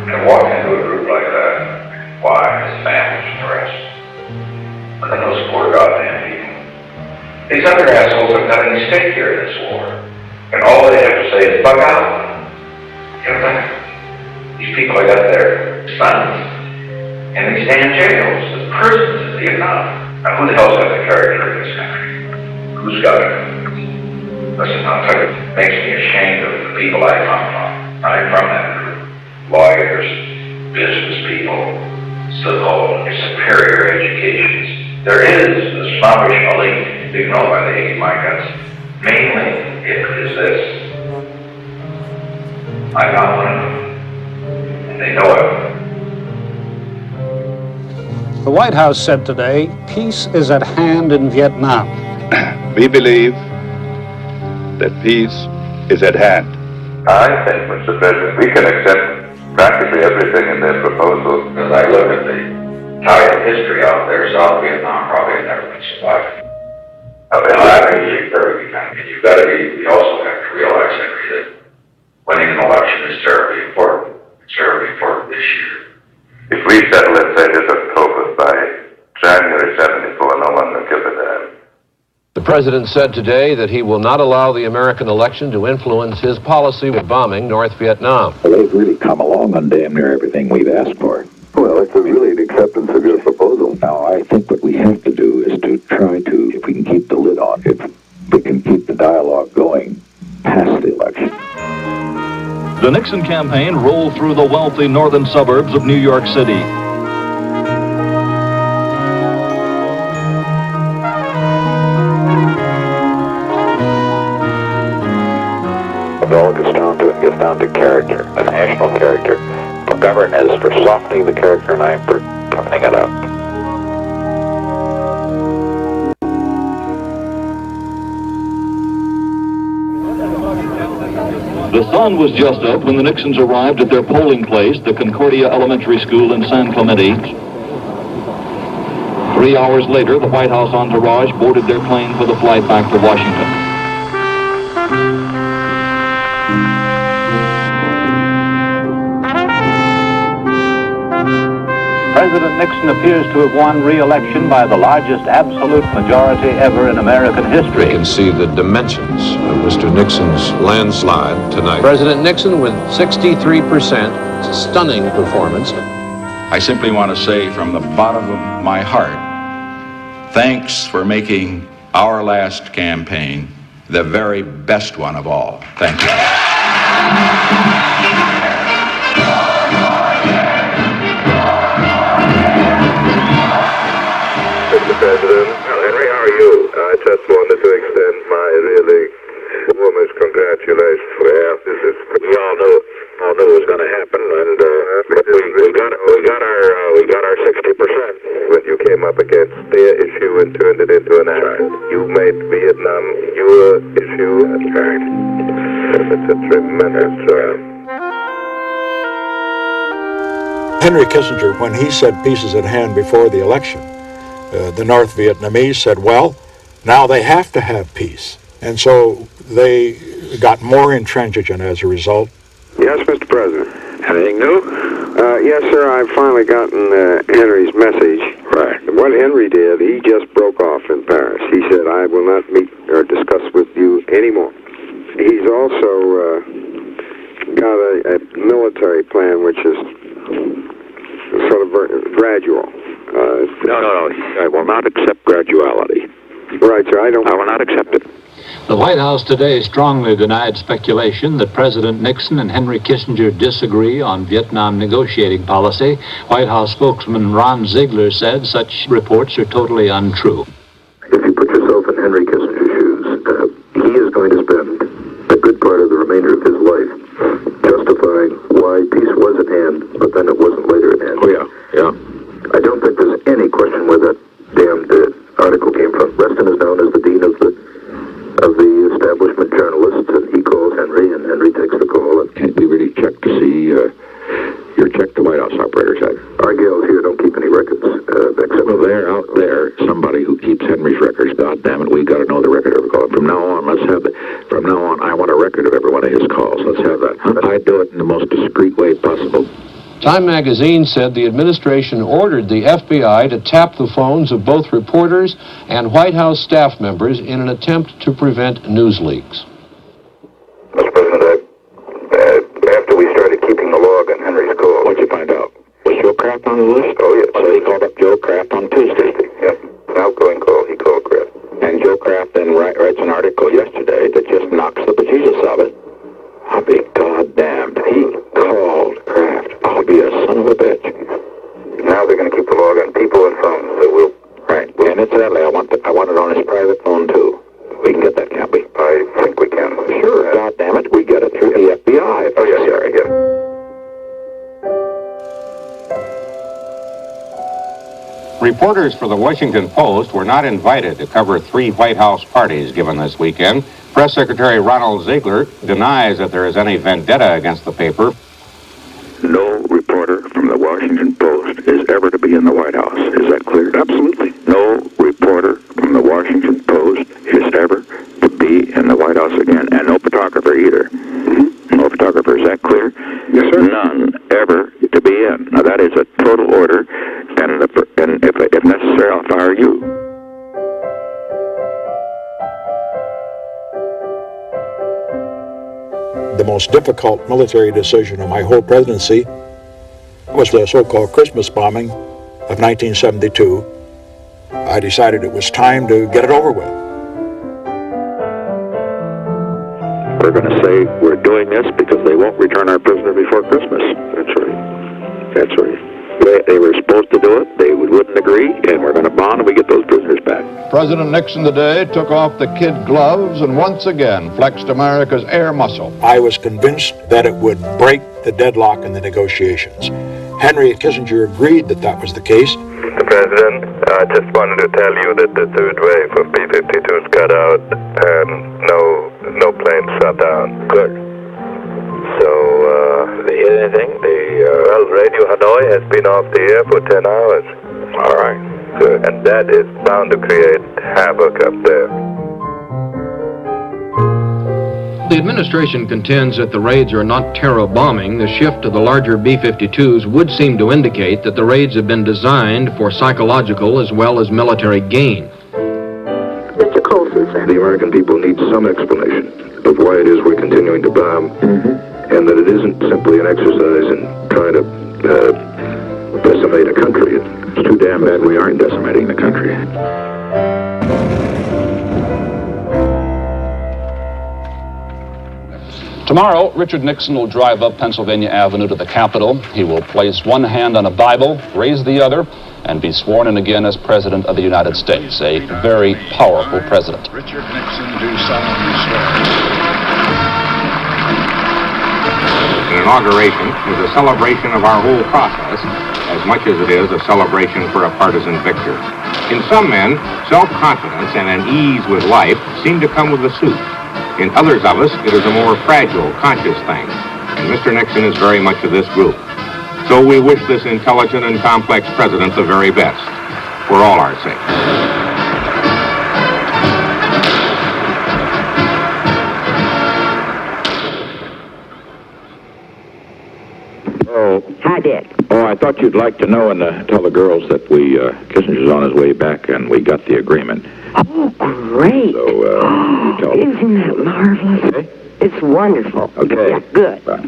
And walk into a group like that, why? His family's stressed. And they don't support goddamn people. These other assholes have got any stake here in this war. And all they have to say is, bug out. You know, these people have got their sons. And they stay in jails, the prisons in Vietnam. Now, who the hell's got the character in this country? Who's got it? Listen, I'll tell you, it makes me ashamed of the people I come from. I'm from that group. Lawyers, business people, so-called superior educations. There is a snobbish elite ignored by the hate my guts. Mainly, it is this. I'm not one of them, and they know it. The White House said today, peace is at hand in Vietnam. We believe that peace is at hand. I think, Mr. President, we can accept practically everything in their proposal. As I look at the Italian history out there, South Vietnam probably had never been survived. I think you've got to be, we also have to realize, Henry, that winning an election is terribly important. It's terribly important this year. If we settle it, say, this October, by January 74, no one will give a damn. The president said today that he will not allow the American election to influence his policy with bombing North Vietnam. Well, they've really come along on damn near everything we've asked for. Well, it's really an acceptance of your proposal. Now, I think what we have to do is to try to, if we can keep the lid on, if we can keep the dialogue going past the election. The Nixon campaign rolled through the wealthy northern suburbs of New York City. It all gets down to character, the national character. McGovern is for softening the character, and I'm for toughening it up. The sun was just up when the Nixons arrived at their polling place, the Concordia Elementary School in San Clemente. 3 hours later, the White House entourage boarded their plane for the flight back to Washington. President Nixon appears to have won re-election by the largest absolute majority ever in American history. You can see the dimensions of Mr. Nixon's landslide tonight. President Nixon with 63%, stunning performance. I simply want to say from the bottom of my heart, thanks for making our last campaign the very best one of all. Thank you. Mr. President, Henry, how are you? I just wanted to extend my really warmest congratulations. Well, we all knew it was going to happen, and we got our 60% when you came up against their issue and turned it into an action. You made Vietnam your issue, and it's a tremendous Henry Kissinger, when he said peace is at hand before the election, the North Vietnamese said, well, now they have to have peace. And so they got more intransigent as a result. Yes, Mr. President. Anything new? Yes, sir. I've finally gotten Henry's message. Right. What Henry did, he just broke off in Paris. He said, I will not meet or discuss with you anymore. He's also got a military plan which is sort of gradual. No. I will not accept graduality. Right, sir. I will not accept it. The White House today strongly denied speculation that President Nixon and Henry Kissinger disagree on Vietnam negotiating policy. White House spokesman Ron Ziegler said such reports are totally untrue. If you put yourself in Henry Kissinger's shoes, he is going to spend a good part of the remainder of his life justifying why peace was at hand, but then it wasn't later at hand. Oh, yeah. I don't think there's any question where that damned article came from. Reston is known as the dean of the establishment journalists, and he calls Henry, and Henry takes the call. And can't we really check to see your check the White House operators have? Our gals here don't keep any records, except well, they're out there. Somebody who keeps Henry's records. God damn it, we got to know the record of every call. From now on, I want a record of every one of his calls. Let's have that. I do it in the most discreet way possible. Time magazine said the administration ordered the FBI to tap the phones of both reporters and White House staff members in an attempt to prevent news leaks. Mr. President, after we started keeping the log on Henry's call, what'd you find out? Was Joe Kraft on the list? Oh, yes. So he called up Joe Kraft on Tuesday. Yep. An outgoing call, he called Kraft. And Joe Kraft then writes an article yesterday that just goddamn. He called Kraft. I'll be a son of a bitch. Now they're going to keep the log on people and phones, so we'll... Right. And incidentally, I want it on his private phone, too. We can get that, can't we? I think we can. Sure. God damn it, we get it through the FBI. Oh, yes, yeah. Reporters for the Washington Post were not invited to cover 3 White House parties given this weekend. Press Secretary Ronald Ziegler denies that there is any vendetta against the paper. No reporter from the Washington Post is ever to be in the White House. Is that clear? Absolutely. No reporter from the Washington Post is ever to be in the White House again, and no photographer either. Mm-hmm. No photographer. Is that clear? Yes, sir. None ever to be in. Now, that is a total order, and if necessary, I'll fire you. The most difficult military decision of my whole presidency was the so-called Christmas bombing of 1972. I decided it was time to get it over with. We're going to say we're doing this because they won't return our prisoner before Christmas. That's right. That's right. They were supposed to do it. They wouldn't agree, and we're going to bond and we get those prisoners back. President Nixon today took off the kid gloves and once again flexed America's air muscle. I was convinced that it would break the deadlock in the negotiations. Henry Kissinger agreed that that was the case. Mr. President, I just wanted to tell you that the third wave of B-52s got out and no planes shot down. Good. So, did you hear anything? Radio Hanoi has been off the air for 10 hours. All right, good. And that is bound to create havoc up there. The administration contends that the raids are not terror bombing. The shift to the larger B-52s would seem to indicate that the raids have been designed for psychological as well as military gain. Mr. Colson, sir. The American people need some explanation of why it is we're continuing to bomb, and that it isn't simply an exercise in trying to decimate a country. It's too damn bad we aren't decimating the country. Tomorrow, Richard Nixon will drive up Pennsylvania Avenue to the Capitol. He will place one hand on a Bible, raise the other, and be sworn in again as President of the United States, a very powerful president. Richard Nixon do solemnly swear. An inauguration is a celebration of our whole process, as much as it is a celebration for a partisan victor. In some men, self-confidence and an ease with life seem to come with the suit. In others of us, it is a more fragile, conscious thing, and Mr. Nixon is very much of this group. So we wish this intelligent and complex president the very best, for all our sakes. Hi, Dick. Oh, I thought you'd like to know and tell the girls that Kissinger's on his way back and we got the agreement. Oh, great. So, you tell them. Isn't that marvelous? Okay. It's wonderful. Okay. Yeah, good. Bye.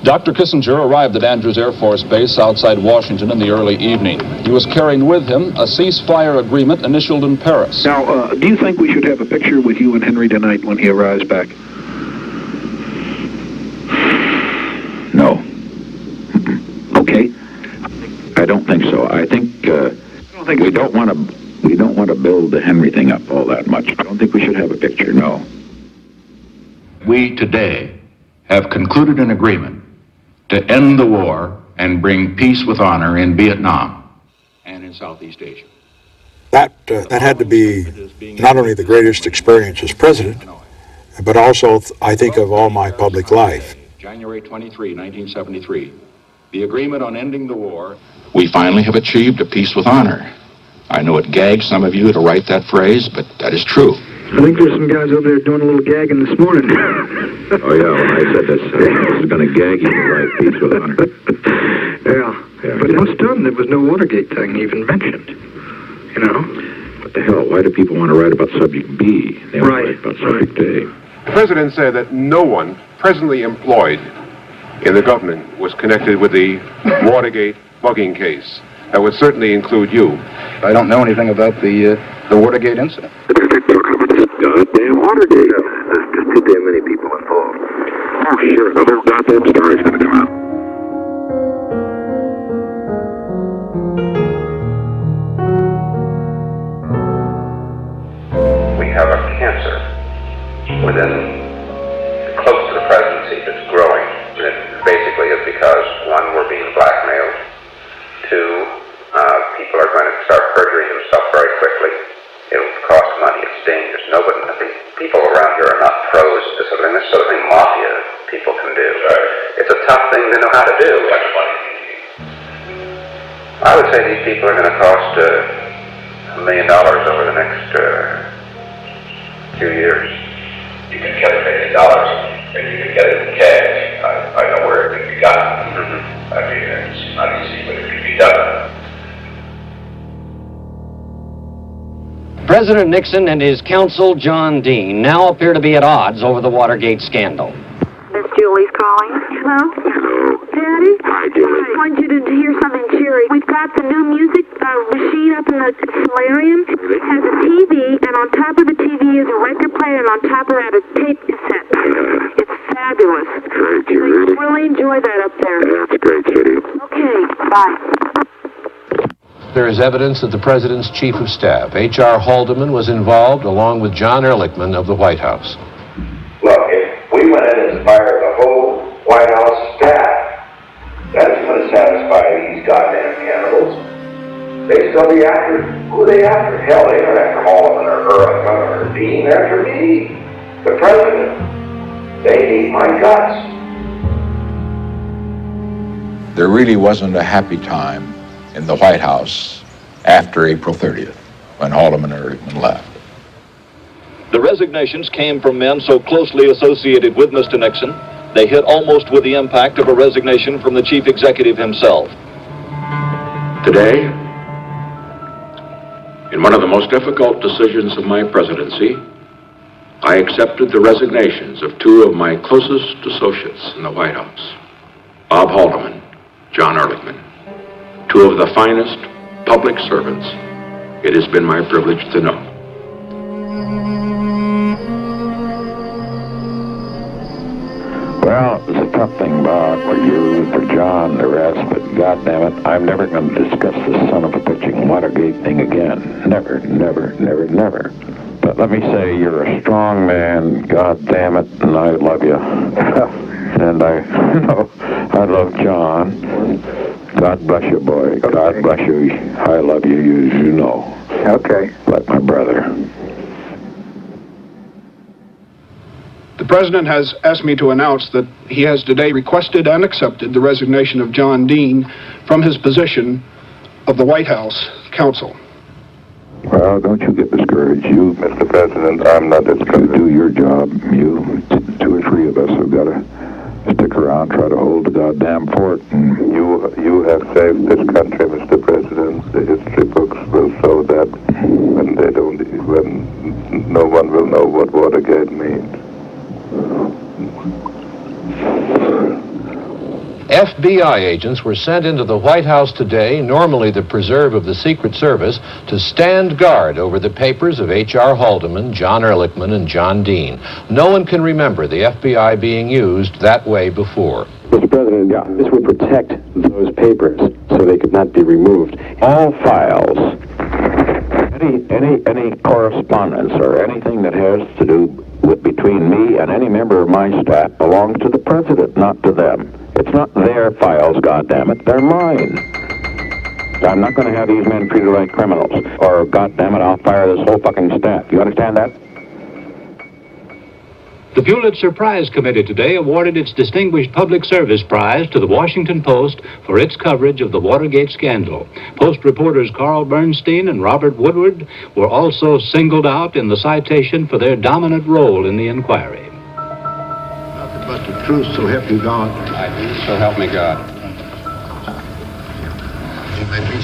Dr. Kissinger arrived at Andrews Air Force Base outside Washington in the early evening. He was carrying with him a ceasefire agreement initialed in Paris. Now, do you think we should have a picture with you and Henry tonight when he arrives back? No. Okay. I don't think so. I think we don't want to build the Henry thing up all that much. I don't think we should have a picture. No. We today have concluded an agreement to end the war and bring peace with honor in Vietnam and in Southeast Asia. That had to be not only the greatest experience as president, but also, I think, of all my public life. January 23, 1973. The agreement on ending the war. We finally have achieved a peace with honor. I know it gags some of you to write that phrase, but that is true. I think there's some guys over there doing a little gagging this morning. Oh, yeah, when I said this is going to gag you to write peace with honor. Yeah. But it was done. There was no Watergate thing even mentioned. You know? What the hell? Why do people want to write about subject B? They want to write about subject A. The president said that no one presently employed in the government was connected with the Watergate bugging case. That would certainly include you. I don't know anything about the Watergate incident. Goddamn Watergate. There's just too damn many people involved. Oh, sure. The whole goddamn story's going to come out. We have a cancer within close to the presidency that's growing. And it basically is because, one, we're being blackmailed. Two, people are going to start perjuring themselves very quickly. It'll cost money. It's dangerous. Nobody, the people around here are not pros. This is the sort of thing mafia people can do. It's a tough thing to know how to do. I would say these people are going to cost $1 million over the next few years. You can get $1 million, and you can get it in cash. I know where it can be gotten. I mean, it's not easy, but it can be done. President Nixon and his counsel, John Dean, now appear to be at odds over the Watergate scandal. Miss Julie's calling. Hello? Hello. Daddy? Hi, Julie. I want you to hear something cheery. We've got the new music machine up in the solarium. It has a TV, and on top of the TV is a record player, and on top of that a tape cassette. It's fabulous. Great, Julie. I really enjoy that up there. That's great, Judy. Okay, bye. There is evidence that the president's chief of staff, H.R. Haldeman, was involved along with John Ehrlichman of the White House. Look, if we went in and fired the whole White House staff, that's going to satisfy these goddamn cannibals. They still be after, who are they after? Hell, they aren't after Haldeman or Ehrlichman or Dean. They're after me, the president. They need my guts. There really wasn't a happy time in the White House after April 30th, when Haldeman and Ehrlichman left. The resignations came from men so closely associated with Mr. Nixon, they hit almost with the impact of a resignation from the chief executive himself. Today, in one of the most difficult decisions of my presidency, I accepted the resignations of two of my closest associates in the White House, Bob Haldeman, John Ehrlichman, two of the finest public servants it has been my privilege to know. Well, it's a tough thing, Bob, for you, for John, the rest, but goddammit, I'm never going to discuss this son of a bitching Watergate thing again. Never, never, never, never. But let me say, you're a strong man, goddammit, and I love you. And I love John. God bless you, boy. Okay. God bless you. I love you, you know. Okay. Like my brother. The President has asked me to announce that he has today requested and accepted the resignation of John Dean from his position of the White House counsel. Well, don't you get discouraged. You, Mr. President, I'm not discouraged. You do your job. You, two or three of us have got to stick around, try to hold the goddamn fort. And You have saved this country, Mr. President. The history books will show that when no one will know what Watergate means. FBI agents were sent into the White House today, normally the preserve of the Secret Service, to stand guard over the papers of H.R. Haldeman, John Ehrlichman, and John Dean. No one can remember the FBI being used that way before. Mr. President, this would protect those papers so they could not be removed. all files, any correspondence or anything that has to do with between me and any member of my staff belongs to the President, not to them. It's not their files, goddammit, they're mine. I'm not going to have these men treated like criminals, or goddammit, I'll fire this whole fucking staff. You understand that? The Pulitzer Prize Committee today awarded its Distinguished Public Service Prize to the Washington Post for its coverage of the Watergate scandal. Post reporters Carl Bernstein and Robert Woodward were also singled out in the citation for their dominant role in the inquiry. Nothing but the truth, so help you God. I do, so help me God.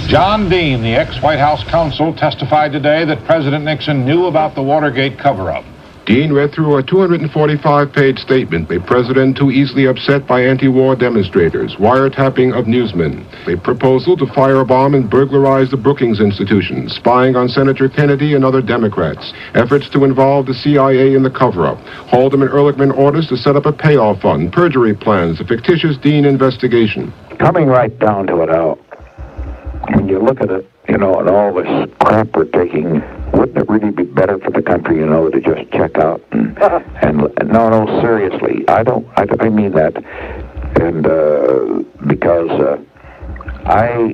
John Dean, the ex-White House counsel, testified today that President Nixon knew about the Watergate cover-up. Dean read through a 245-page statement, a president too easily upset by anti-war demonstrators, wiretapping of newsmen, a proposal to firebomb and burglarize the Brookings Institution, spying on Senator Kennedy and other Democrats, efforts to involve the CIA in the cover-up, Haldeman Ehrlichman orders to set up a payoff fund, perjury plans, a fictitious Dean investigation. Coming right down to it, Al, when you look at it, and all this crap we're taking, wouldn't it really be better for the country, to just check out and no, seriously, I mean that, and because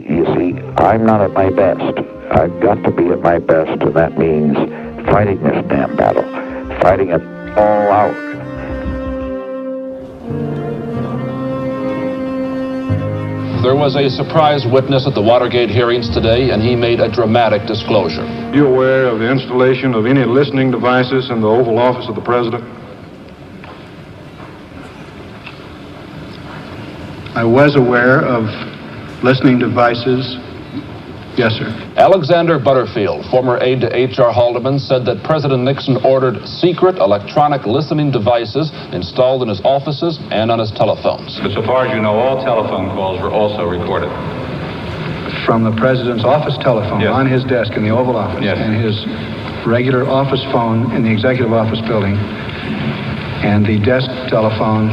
you see, I'm not at my best. I've got to be at my best, and that means fighting this damn battle, fighting it all out. There was a surprise witness at the Watergate hearings today, and he made a dramatic disclosure. You aware of the installation of any listening devices in the Oval Office of the President? I was aware of listening devices. Yes, sir. Alexander Butterfield, former aide to H.R. Haldeman, said that President Nixon ordered secret electronic listening devices installed in his offices and on his telephones. But so far as you know, all telephone calls were also recorded. From the President's office telephone on his desk in the Oval Office and his regular office phone in the Executive Office building and the desk telephone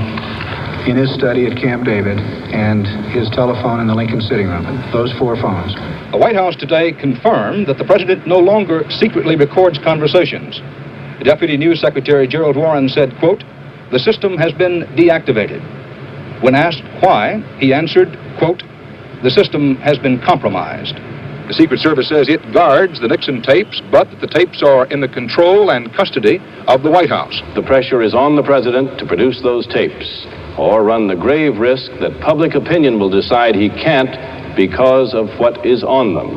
in his study at Camp David and his telephone in the Lincoln sitting room. Those 4 phones. The White House today confirmed that the president no longer secretly records conversations. The Deputy News Secretary Gerald Warren said, quote, "The system has been deactivated." When asked why, he answered, quote, "The system has been compromised." The Secret Service says it guards the Nixon tapes, but that the tapes are in the control and custody of the White House. The pressure is on the president to produce those tapes, or run the grave risk that public opinion will decide he can't because of what is on them.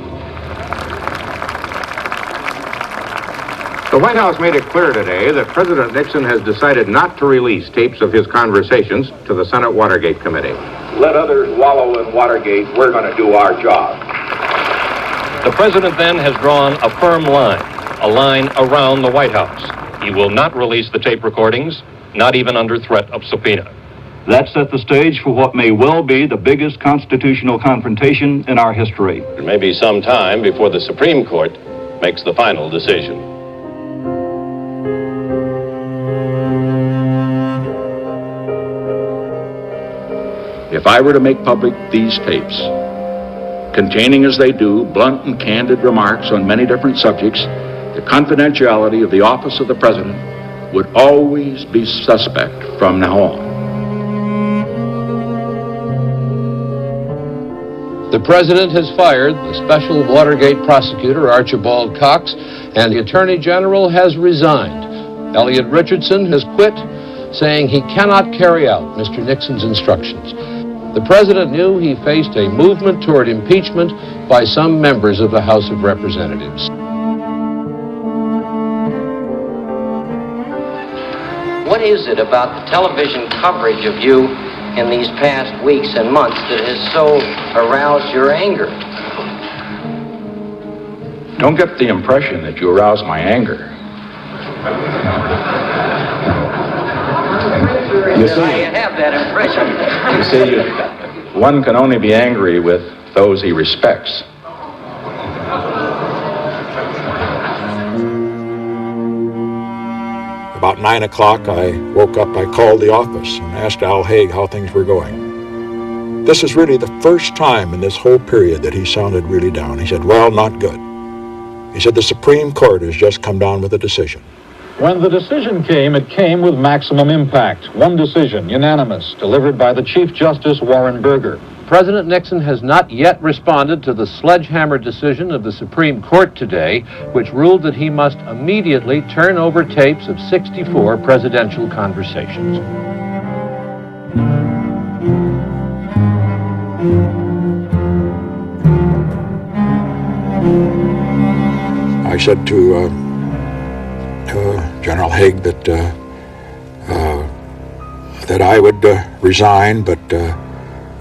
The White House made it clear today that President Nixon has decided not to release tapes of his conversations to the Senate Watergate Committee. Let others wallow in Watergate. We're going to do our job. The president then has drawn a firm line, a line around the White House. He will not release the tape recordings, not even under threat of subpoena. That set the stage for what may well be the biggest constitutional confrontation in our history. It may be some time before the Supreme Court makes the final decision. If I were to make public these tapes, containing as they do blunt and candid remarks on many different subjects, the confidentiality of the office of the president would always be suspect from now on. The president has fired the special Watergate prosecutor, Archibald Cox, and the attorney general has resigned. Elliot Richardson has quit, saying he cannot carry out Mr. Nixon's instructions. The president knew he faced a movement toward impeachment by some members of the House of Representatives. What is it about the television coverage of you in these past weeks and months that has so aroused your anger? Don't get the impression that you arouse my anger. You see, I have that impression. You see, one can only be angry with those he respects. About 9 o'clock, I woke up, I called the office and asked Al Haig how things were going. This is really the first time in this whole period that he sounded really down. He said, well, not good. He said, the Supreme Court has just come down with a decision. When the decision came, it came with maximum impact. One decision, unanimous, delivered by the Chief Justice Warren Burger. President Nixon has not yet responded to the sledgehammer decision of the Supreme Court today, which ruled that he must immediately turn over tapes of 64 presidential conversations. I said to General Haig that I would resign, but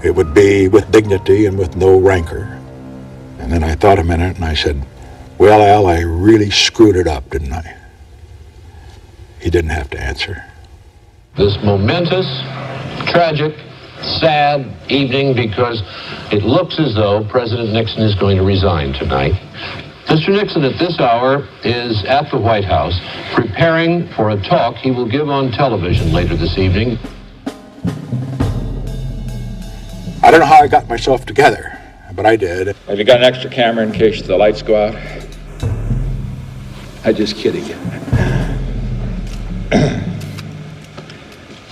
it would be with dignity and with no rancor. And then I thought a minute and I said, well, Al, I really screwed it up, didn't I? he didn't have to answer. This momentous, tragic, sad evening because it looks as though President Nixon is going to resign tonight. Mr. Nixon at this hour is at the White House preparing for a talk he will give on television later this evening. I don't know how I got myself together, but I did. Have you got an extra camera in case the lights go out? I'm just kidding you.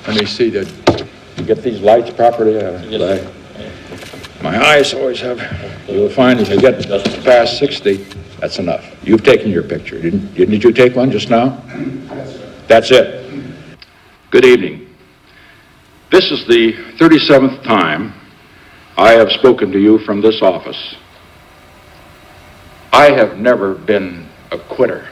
Let me see that you get these lights properly. My eyes always have. You'll find if you get past 60, that's enough. You've taken your picture. Didn't you take one just now? That's it. Good evening. This is the 37th time I have spoken to you from this office. I have never been a quitter.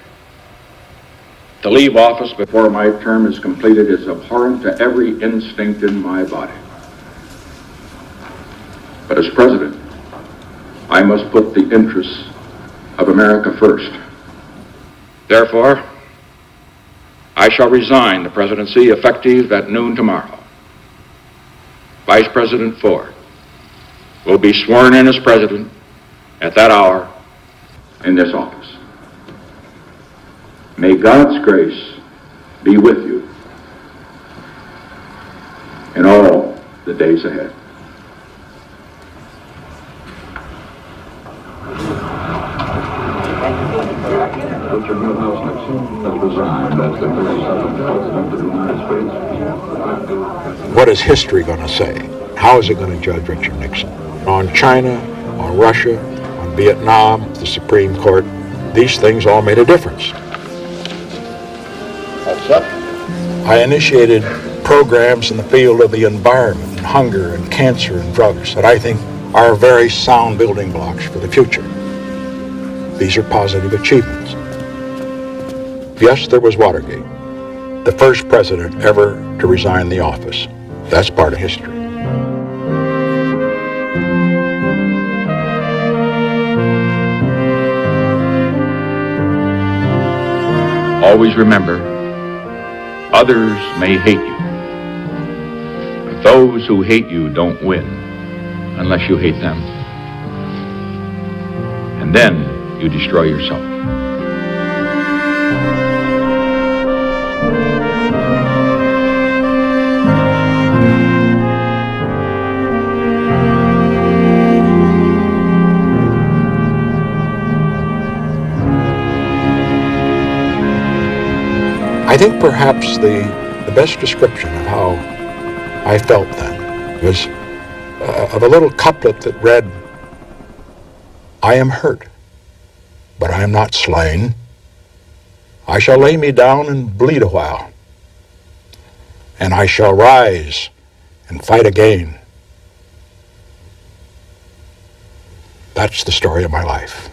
To leave office before my term is completed is abhorrent to every instinct in my body. But as president, I must put the interests of America first. Therefore, I shall resign the presidency effective at noon tomorrow. Vice President Ford will be sworn in as president at that hour in this office. May God's grace be with you in all the days ahead. What is history going to say? How is it going to judge Richard Nixon? On China, on Russia, on Vietnam, the Supreme Court, these things all made a difference. I initiated programs in the field of the environment, and hunger, and cancer, and drugs that I think are very sound building blocks for the future. These are positive achievements. Yes, there was Watergate, the first president ever to resign the office. That's part of history. Always remember, others may hate you, but those who hate you don't win unless you hate them. And then you destroy yourself. I think perhaps the best description of how I felt then was of a little couplet that read, "I am hurt, but I am not slain. I shall lay me down and bleed a while, and I shall rise and fight again." That's the story of my life.